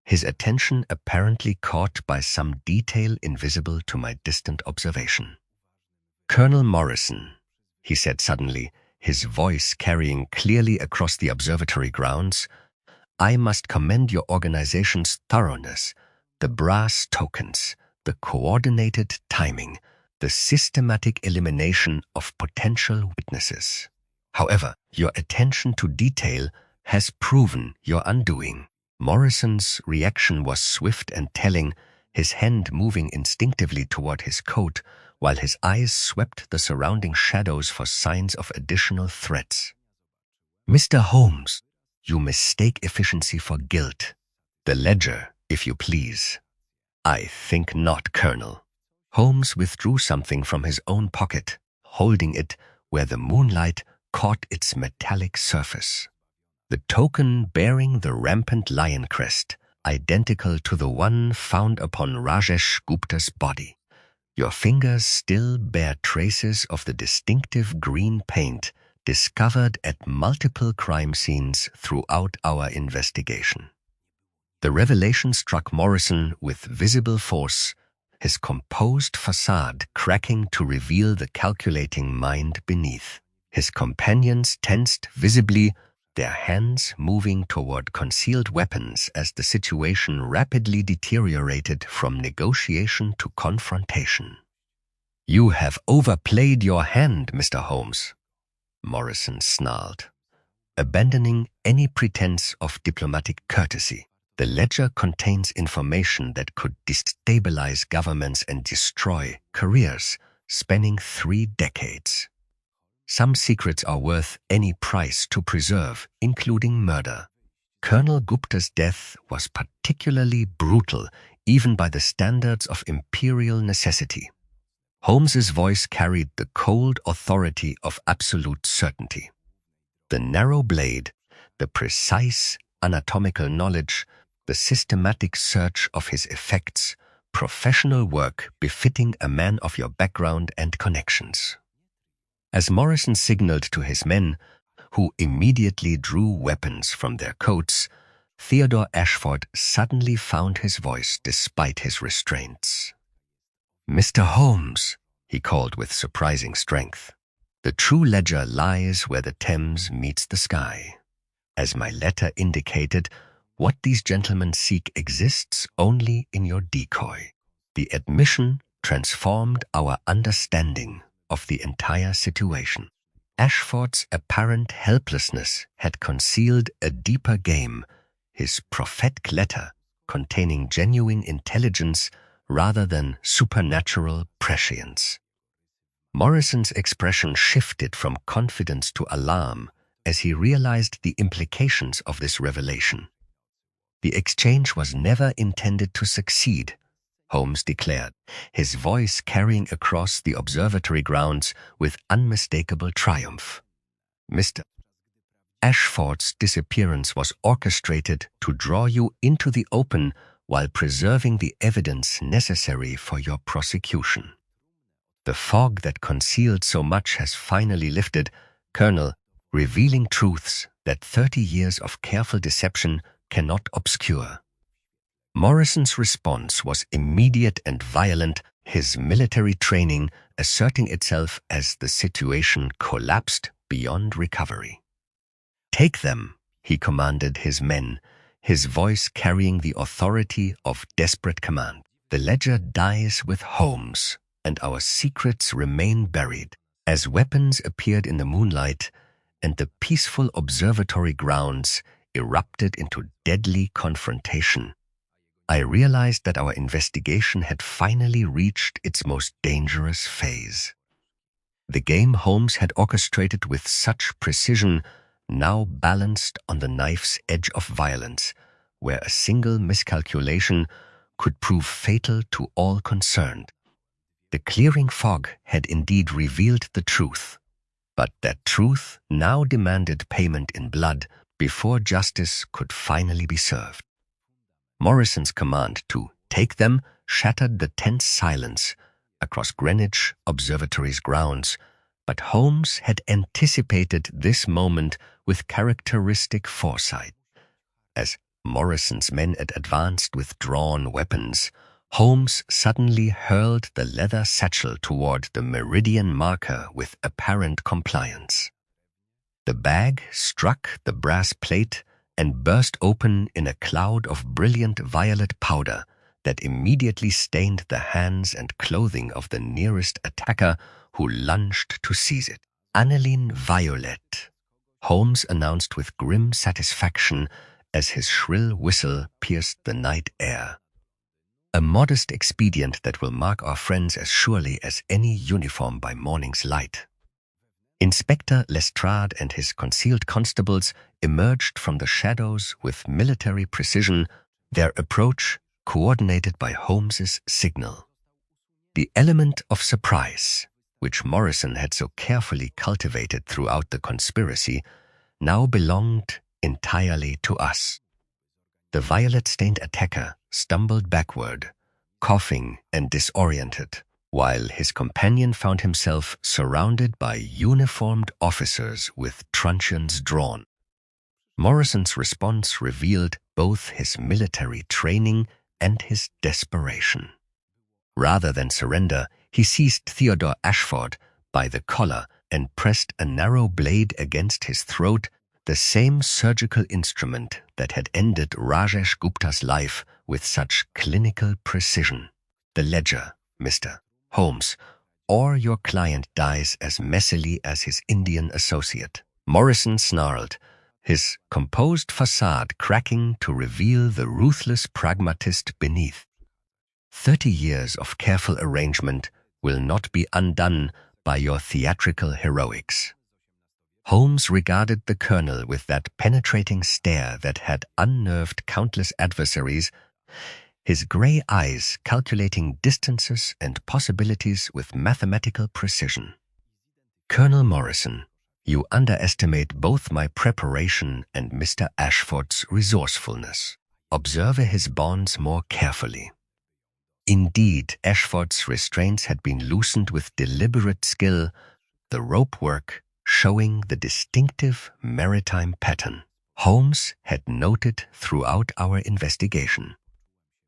[SPEAKER 1] his attention apparently caught by some detail invisible to my distant observation. "Colonel Morrison," he said suddenly, his voice carrying clearly across the observatory grounds, "I must commend your organization's thoroughness, the brass tokens, the coordinated timing, the systematic elimination of potential witnesses. However, your attention to detail has proven your undoing." Morrison's reaction was swift and telling, his hand moving instinctively toward his coat, while his eyes swept the surrounding shadows for signs of additional threats. "Mr. Holmes, you mistake efficiency for guilt. The ledger, if you please." "I think not, Colonel." Holmes withdrew something from his own pocket, holding it where the moonlight caught its metallic surface. The token bearing the rampant lion crest, identical to the one found upon Rajesh Gupta's body. Your fingers still bear traces of the distinctive green paint discovered at multiple crime scenes throughout our investigation. The revelation struck Morrison with visible force, his composed facade cracking to reveal the calculating mind beneath. His companions tensed visibly, their hands moving toward concealed weapons as the situation rapidly deteriorated from negotiation to confrontation. "You have overplayed your hand, Mr. Holmes," Morrison snarled, abandoning any pretense of diplomatic courtesy. "The ledger contains information that could destabilize governments and destroy careers spanning 3 decades. Some secrets are worth any price to preserve, including murder. Colonel Gupta's death was particularly brutal, even by the standards of imperial necessity." Holmes's voice carried the cold authority of absolute certainty. The narrow blade, the precise anatomical knowledge, the systematic search of his effects, professional work befitting a man of your background and connections. As Morrison signaled to his men, who immediately drew weapons from their coats, Theodore Ashford suddenly found his voice despite his restraints. "Mr. Holmes," he called with surprising strength, "the true ledger lies where the Thames meets the sky. As my letter indicated, what these gentlemen seek exists only in your decoy." The admission transformed our understanding of the entire situation. Ashford's apparent helplessness had concealed a deeper game, his prophetic letter containing genuine intelligence rather than supernatural prescience. Morrison's expression shifted from confidence to alarm as he realized the implications of this revelation. "The exchange was never intended to succeed," Holmes declared, his voice carrying across the observatory grounds with unmistakable triumph. Mr. Ashford's disappearance was orchestrated to draw you into the open while preserving the evidence necessary for your prosecution. The fog that concealed so much has finally lifted, Colonel, revealing truths that 30 years of careful deception cannot obscure. Morrison's response was immediate and violent, his military training asserting itself as the situation collapsed beyond recovery. "Take them," he commanded his men, his voice carrying the authority of desperate command. "The ledger dies with Holmes, and our secrets remain buried." As weapons appeared in the moonlight and the peaceful observatory grounds erupted into deadly confrontation, I realized that our investigation had finally reached its most dangerous phase. The game Holmes had orchestrated with such precision now balanced on the knife's edge of violence, where a single miscalculation could prove fatal to all concerned. The clearing fog had indeed revealed the truth, but that truth now demanded payment in blood before justice could finally be served. Morrison's command to "take them" shattered the tense silence across Greenwich Observatory's grounds, but Holmes had anticipated this moment with characteristic foresight. As Morrison's men had advanced with drawn weapons, Holmes suddenly hurled the leather satchel toward the meridian marker with apparent compliance. The bag struck the brass plate and burst open in a cloud of brilliant violet powder that immediately stained the hands and clothing of the nearest attacker who lunged to seize it. "Aniline Violet," Holmes announced with grim satisfaction as his shrill whistle pierced the night air. "A modest expedient that will mark our friends as surely as any uniform by morning's light." Inspector Lestrade and his concealed constables emerged from the shadows with military precision, their approach coordinated by Holmes's signal. The element of surprise, which Morrison had so carefully cultivated throughout the conspiracy, now belonged entirely to us. The violet-stained attacker stumbled backward, coughing and disoriented, while his companion found himself surrounded by uniformed officers with truncheons drawn. Morrison's response revealed both his military training and his desperation. Rather than surrender, he seized Theodore Ashford by the collar and pressed a narrow blade against his throat, the same surgical instrument that had ended Rajesh Gupta's life with such clinical precision. "The ledger, Mr. Holmes, or your client dies as messily as his Indian associate." Morrison snarled, his composed facade cracking to reveal the ruthless pragmatist beneath. 30 years of careful arrangement will not be undone by your theatrical heroics. Holmes regarded the colonel with that penetrating stare that had unnerved countless adversaries, his gray eyes calculating distances and possibilities with mathematical precision. "Colonel Morrison, you underestimate both my preparation and Mr. Ashford's resourcefulness. Observe his bonds more carefully." Indeed, Ashford's restraints had been loosened with deliberate skill, the rope work showing the distinctive maritime pattern Holmes had noted throughout our investigation.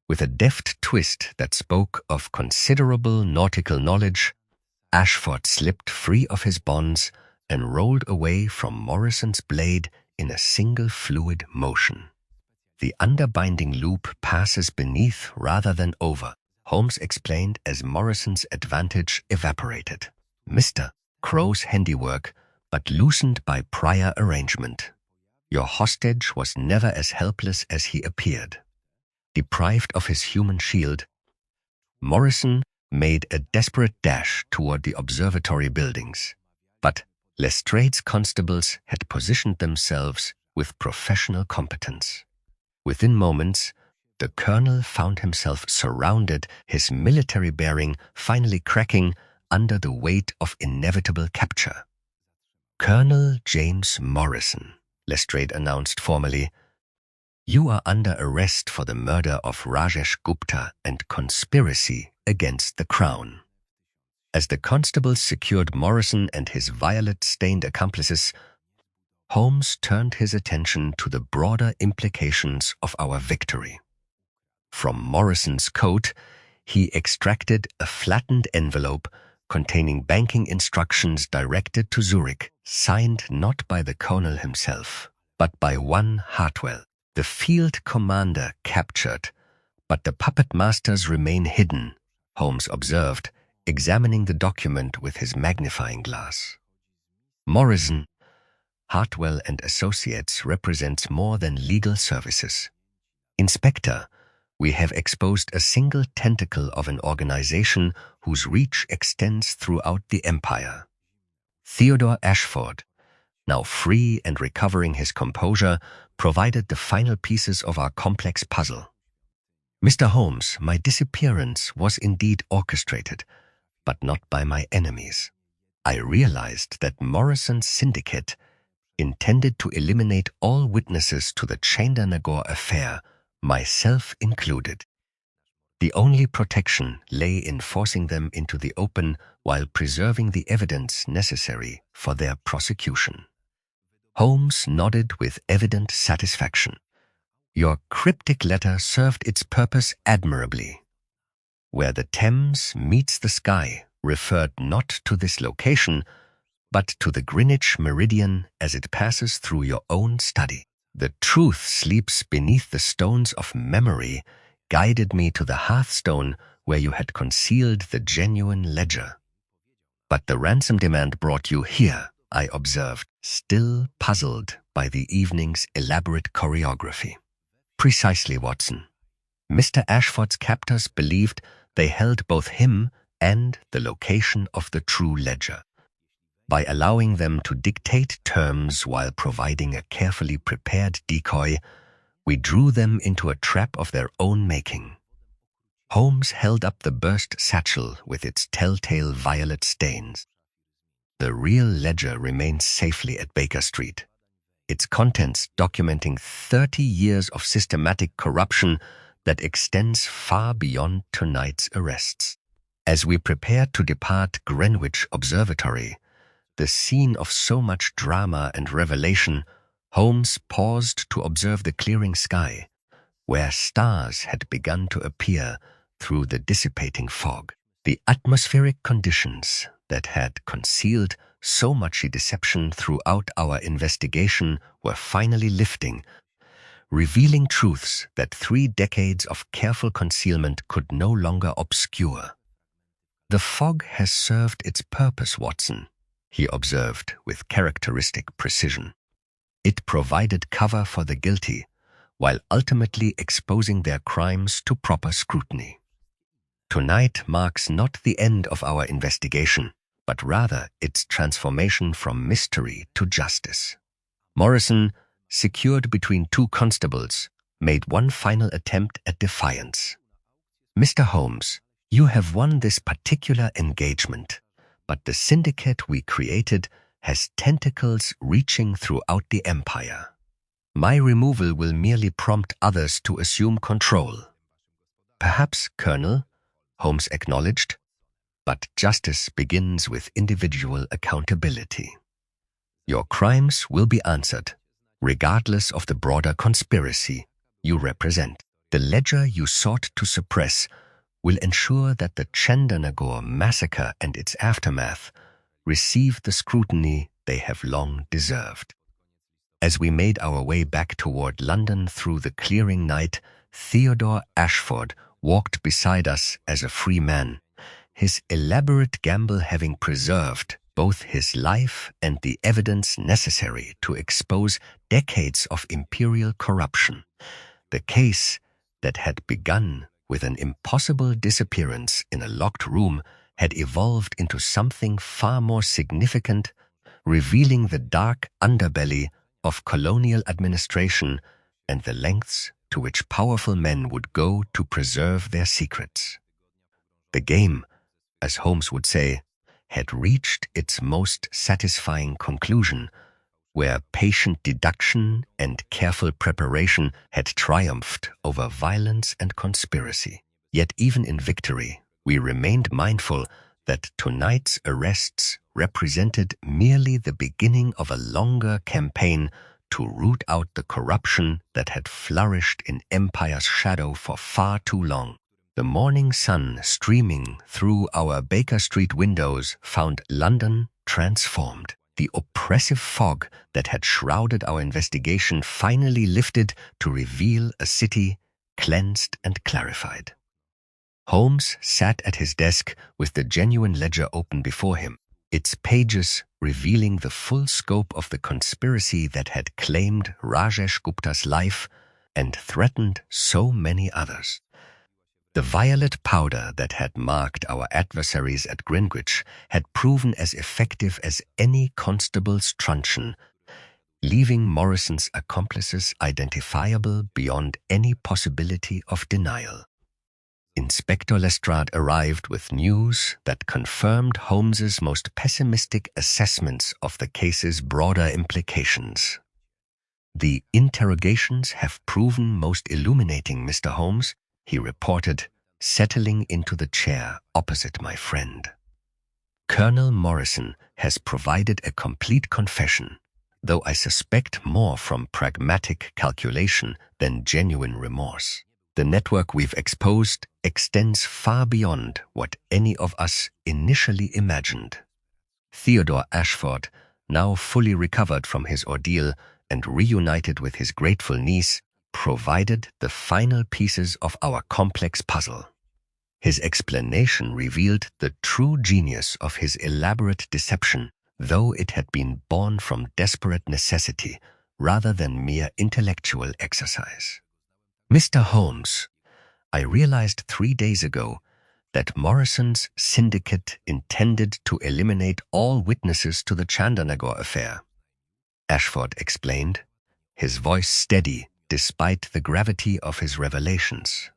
[SPEAKER 1] With a deft twist that spoke of considerable nautical knowledge, Ashford slipped free of his bonds and rolled away from Morrison's blade in a single fluid motion. "The underbinding loop passes beneath rather than over," Holmes explained as Morrison's advantage evaporated. "Mr. Crow's handiwork, but loosened by prior arrangement. Your hostage was never as helpless as he appeared." Deprived of his human shield, Morrison made a desperate dash toward the observatory buildings, but Lestrade's constables had positioned themselves with professional competence. Within moments, the colonel found himself surrounded, his military bearing finally cracking under the weight of inevitable capture. Colonel James Morrison, Lestrade announced formally, you are under arrest for the murder of Rajesh Gupta and conspiracy against the Crown. As the constables secured Morrison and his violet-stained accomplices, Holmes turned his attention to the broader implications of our victory. From Morrison's coat, he extracted a flattened envelope containing banking instructions directed to Zurich, signed not by the colonel himself, but by one Hartwell. The field commander captured, but the puppet masters remain hidden, Holmes observed, examining the document with his magnifying glass. Morrison, Hartwell and Associates represents more than legal services. Inspector, we have exposed a single tentacle of an organization whose reach extends throughout the empire. Theodore Ashford, now free and recovering his composure, provided the final pieces of our complex puzzle. Mr. Holmes, my disappearance was indeed orchestrated, but not by my enemies. I realized that Morrison's syndicate intended to eliminate all witnesses to the Chandernagore affair, myself included. The only protection lay in forcing them into the open while preserving the evidence necessary for their prosecution. Holmes nodded with evident satisfaction. Your cryptic letter served its purpose admirably. Where the Thames meets the sky referred not to this location, but to the Greenwich meridian as it passes through your own study. The truth sleeps beneath the stones of memory guided me to the hearthstone where you had concealed the genuine ledger. But the ransom demand brought you here, I observed, still puzzled by the evening's elaborate choreography. Precisely, Watson. Mr. Ashford's captors believed they held both him and the location of the true ledger. By allowing them to dictate terms while providing a carefully prepared decoy, we drew them into a trap of their own making. Holmes held up the burst satchel with its telltale violet stains. The real ledger remains safely at Baker Street, its contents documenting 30 years of systematic corruption that extends far beyond tonight's arrests. As we prepared to depart Greenwich Observatory, the scene of so much drama and revelation, Holmes paused to observe the clearing sky, where stars had begun to appear through the dissipating fog. The atmospheric conditions that had concealed so much deception throughout our investigation were finally lifting, revealing truths that 3 decades of careful concealment could no longer obscure. The fog has served its purpose, Watson, he observed with characteristic precision. It provided cover for the guilty, while ultimately exposing their crimes to proper scrutiny. Tonight marks not the end of our investigation, but rather its transformation from mystery to justice. Morrison, secured between 2 constables, made one final attempt at defiance. Mr. Holmes, you have won this particular engagement, but the syndicate we created has tentacles reaching throughout the empire. My removal will merely prompt others to assume control. Perhaps, Colonel, Holmes acknowledged, but justice begins with individual accountability. Your crimes will be answered, regardless of the broader conspiracy you represent. The ledger you sought to suppress will ensure that the Chandernagore massacre and its aftermath receive the scrutiny they have long deserved. As we made our way back toward London through the clearing night, Theodore Ashford walked beside us as a free man, his elaborate gamble having preserved both his life and the evidence necessary to expose decades of imperial corruption. The case that had begun with an impossible disappearance in a locked room had evolved into something far more significant, revealing the dark underbelly of colonial administration and the lengths to which powerful men would go to preserve their secrets. The game, as Holmes would say, had reached its most satisfying conclusion, where patient deduction and careful preparation had triumphed over violence and conspiracy. Yet even in victory, we remained mindful that tonight's arrests represented merely the beginning of a longer campaign to root out the corruption that had flourished in empire's shadow for far too long. The morning sun streaming through our Baker Street windows found London transformed. The oppressive fog that had shrouded our investigation finally lifted to reveal a city cleansed and clarified. Holmes sat at his desk with the genuine ledger open before him, its pages revealing the full scope of the conspiracy that had claimed Rajesh Gupta's life and threatened so many others. The violet powder that had marked our adversaries at Greenwich had proven as effective as any constable's truncheon, leaving Morrison's accomplices identifiable beyond any possibility of denial. Inspector Lestrade arrived with news that confirmed Holmes's most pessimistic assessments of the case's broader implications. "The interrogations have proven most illuminating, Mr. Holmes," he reported, settling into the chair opposite my friend. "Colonel Morrison has provided a complete confession, though I suspect more from pragmatic calculation than genuine remorse. The network we've exposed extends far beyond what any of us initially imagined." Theodore Ashford, now fully recovered from his ordeal and reunited with his grateful niece, provided the final pieces of our complex puzzle. His explanation revealed the true genius of his elaborate deception, though it had been born from desperate necessity rather than mere intellectual exercise. "Mr. Holmes, I realized 3 days ago that Morrison's syndicate intended to eliminate all witnesses to the Chandernagore affair," Ashford explained, his voice steady despite the gravity of his revelations.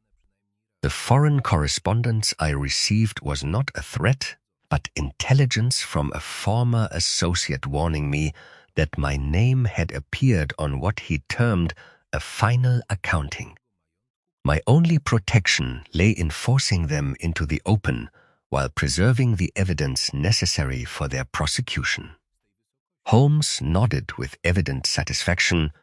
[SPEAKER 1] "The foreign correspondence I received was not a threat, but intelligence from a former associate warning me that my name had appeared on what he termed a final accounting. My only protection lay in forcing them into the open while preserving the evidence necessary for their prosecution." Holmes nodded with evident satisfaction,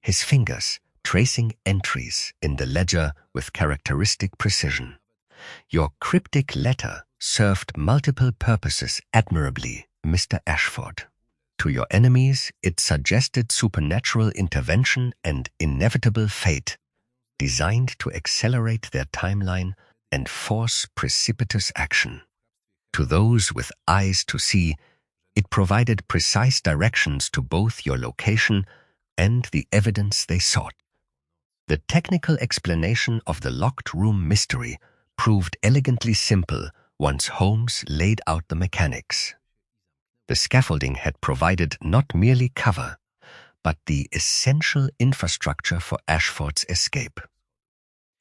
[SPEAKER 1] his fingers tracing entries in the ledger with characteristic precision. "Your cryptic letter served multiple purposes admirably, Mr. Ashford. To your enemies, it suggested supernatural intervention and inevitable fate, designed to accelerate their timeline and force precipitous action. To those with eyes to see, it provided precise directions to both your location and the evidence they sought. The technical explanation of the locked room mystery proved elegantly simple once Holmes laid out the mechanics. The scaffolding had provided not merely cover, but the essential infrastructure for Ashford's escape.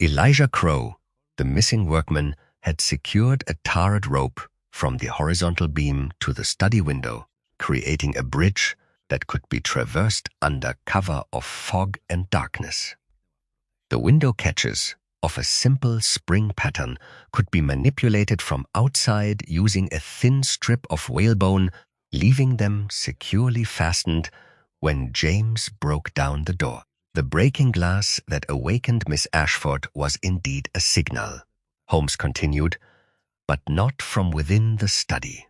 [SPEAKER 1] Elijah Crowe, the missing workman, had secured a tarred rope from the horizontal beam to the study window, creating a bridge that could be traversed under cover of fog and darkness. The window catches, of a simple spring pattern, could be manipulated from outside using a thin strip of whalebone, leaving them securely fastened when James broke down the door. The breaking glass that awakened Miss Ashford was indeed a signal, Holmes continued, but not from within the study.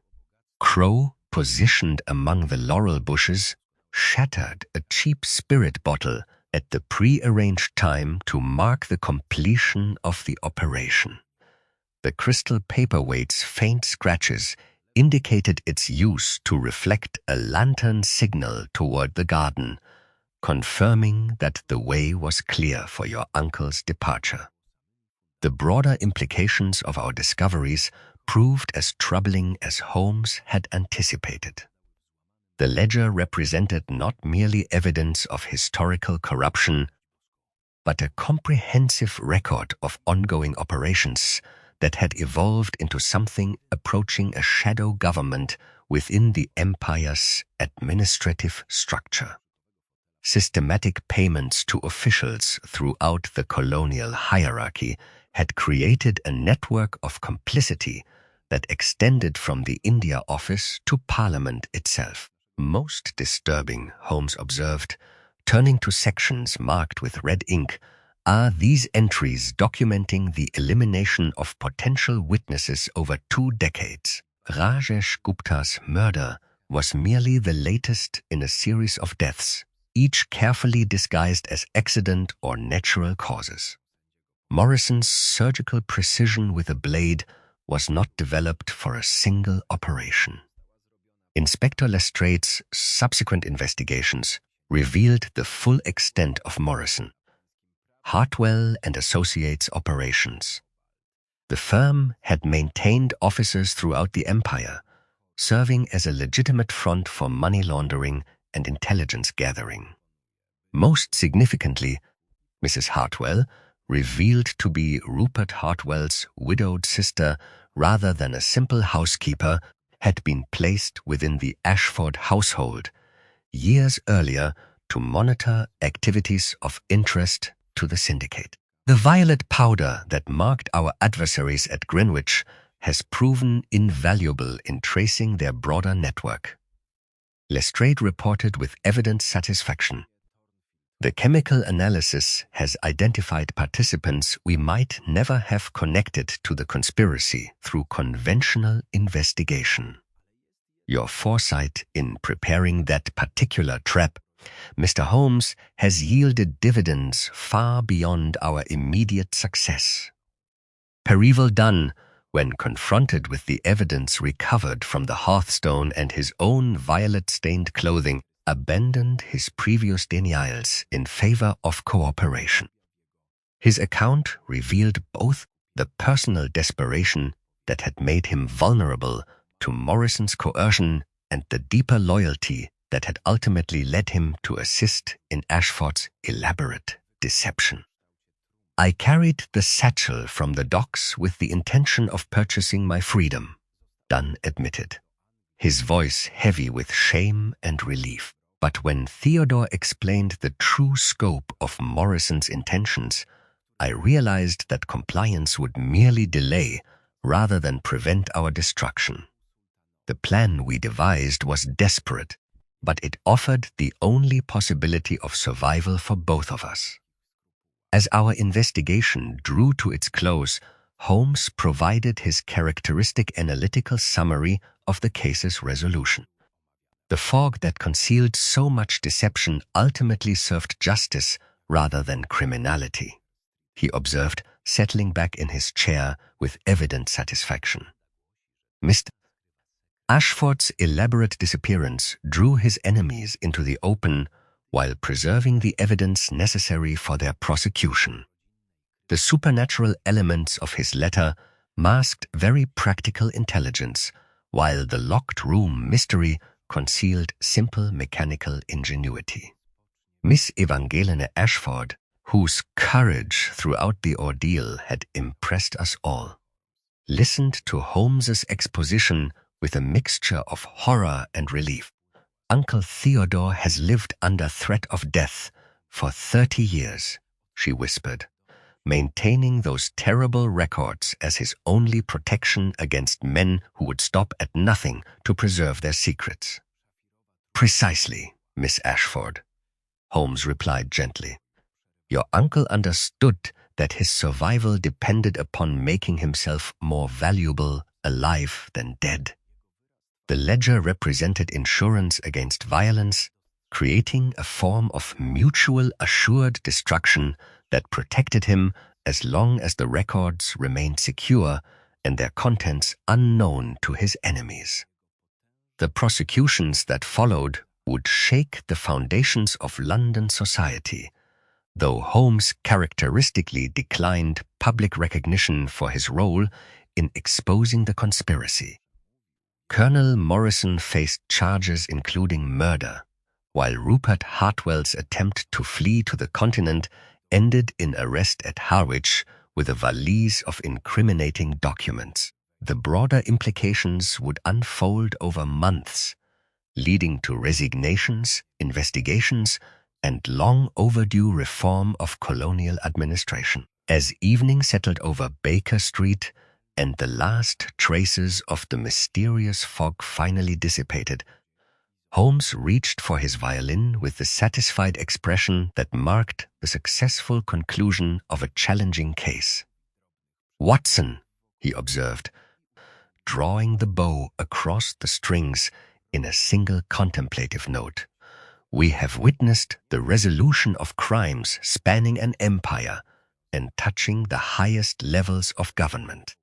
[SPEAKER 1] Crowe, positioned among the laurel bushes, shattered a cheap spirit bottle at the pre-arranged time to mark the completion of the operation. The crystal paperweight's faint scratches indicated its use to reflect a lantern signal toward the garden, confirming that the way was clear for your uncle's departure. The broader implications of our discoveries proved as troubling as Holmes had anticipated. The ledger represented not merely evidence of historical corruption, but a comprehensive record of ongoing operations that had evolved into something approaching a shadow government within the empire's administrative structure. Systematic payments to officials throughout the colonial hierarchy had created a network of complicity that extended from the India Office to Parliament itself. Most disturbing, Holmes observed, turning to sections marked with red ink, are these entries documenting the elimination of potential witnesses over 2 decades. Rajesh Gupta's murder was merely the latest in a series of deaths, each carefully disguised as accident or natural causes. Morrison's surgical precision with a blade was not developed for a single operation. Inspector Lestrade's subsequent investigations revealed the full extent of Morrison, Hartwell and Associates operations. The firm had maintained offices throughout the empire, serving as a legitimate front for money laundering and intelligence gathering. Most significantly, Mrs. Hartwell, revealed to be Rupert Hartwell's widowed sister rather than a simple housekeeper, had been placed within the Ashford household years earlier to monitor activities of interest to the syndicate. The violet powder that marked our adversaries at Greenwich has proven invaluable in tracing their broader network. Lestrade reported with evident satisfaction. The chemical analysis has identified participants we might never have connected to the conspiracy through conventional investigation. Your foresight in preparing that particular trap, Mr. Holmes, has yielded dividends far beyond our immediate success. Percival Dunn, when confronted with the evidence recovered from the hearthstone and his own violet-stained clothing, abandoned his previous denials in favor of cooperation. His account revealed both the personal desperation that had made him vulnerable to Morrison's coercion and the deeper loyalty that had ultimately led him to assist in Ashford's elaborate deception. I carried the satchel from the docks with the intention of purchasing my freedom, Dunn admitted, his voice heavy with shame and relief. But when Theodore explained the true scope of Morrison's intentions, I realized that compliance would merely delay rather than prevent our destruction. The plan we devised was desperate, but it offered the only possibility of survival for both of us. As our investigation drew to its close, Holmes provided his characteristic analytical summary of the case's resolution. The fog that concealed so much deception ultimately served justice rather than criminality, he observed, settling back in his chair with evident satisfaction. Mr. Ashford's elaborate disappearance drew his enemies into the open while preserving the evidence necessary for their prosecution. The supernatural elements of his letter masked very practical intelligence, while the locked room mystery concealed simple mechanical ingenuity. Miss Evangeline Ashford, whose courage throughout the ordeal had impressed us all, listened to Holmes's exposition with a mixture of horror and relief. Uncle Theodore has lived under threat of death for 30 years, she whispered, maintaining those terrible records as his only protection against men who would stop at nothing to preserve their secrets. Precisely, Miss Ashford, Holmes replied gently. Your uncle understood that his survival depended upon making himself more valuable alive than dead. The ledger represented insurance against violence, creating a form of mutual assured destruction that protected him as long as the records remained secure and their contents unknown to his enemies. The prosecutions that followed would shake the foundations of London society, though Holmes characteristically declined public recognition for his role in exposing the conspiracy. Colonel Morrison faced charges including murder, while Rupert Hartwell's attempt to flee to the continent ended in arrest at Harwich with a valise of incriminating documents. The broader implications would unfold over months, leading to resignations, investigations, and long overdue reform of colonial administration. As evening settled over Baker Street and the last traces of the mysterious fog finally dissipated, Holmes reached for his violin with the satisfied expression that marked the successful conclusion of a challenging case. "Watson," he observed, drawing the bow across the strings in a single contemplative note, "we have witnessed the resolution of crimes spanning an empire and touching the highest levels of government.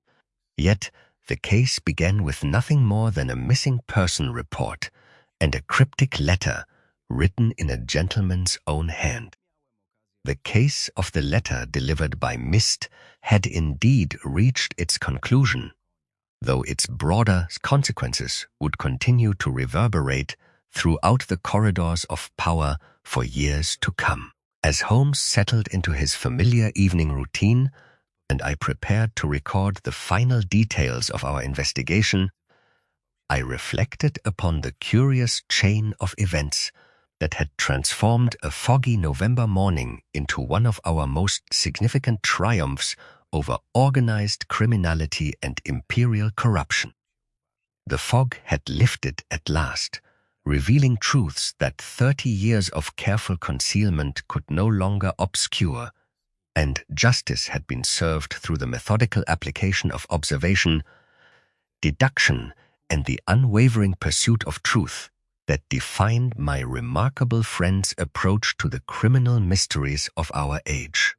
[SPEAKER 1] Yet the case began with nothing more than a missing person report and a cryptic letter written in a gentleman's own hand." The case of the letter delivered by Mist had indeed reached its conclusion, though its broader consequences would continue to reverberate throughout the corridors of power for years to come. As Holmes settled into his familiar evening routine, and I prepared to record the final details of our investigation, I reflected upon the curious chain of events that had transformed a foggy November morning into one of our most significant triumphs over organized criminality and imperial corruption. The fog had lifted at last, revealing truths that 30 years of careful concealment could no longer obscure, and justice had been served through the methodical application of observation, deduction, and the unwavering pursuit of truth that defined my remarkable friend's approach to the criminal mysteries of our age.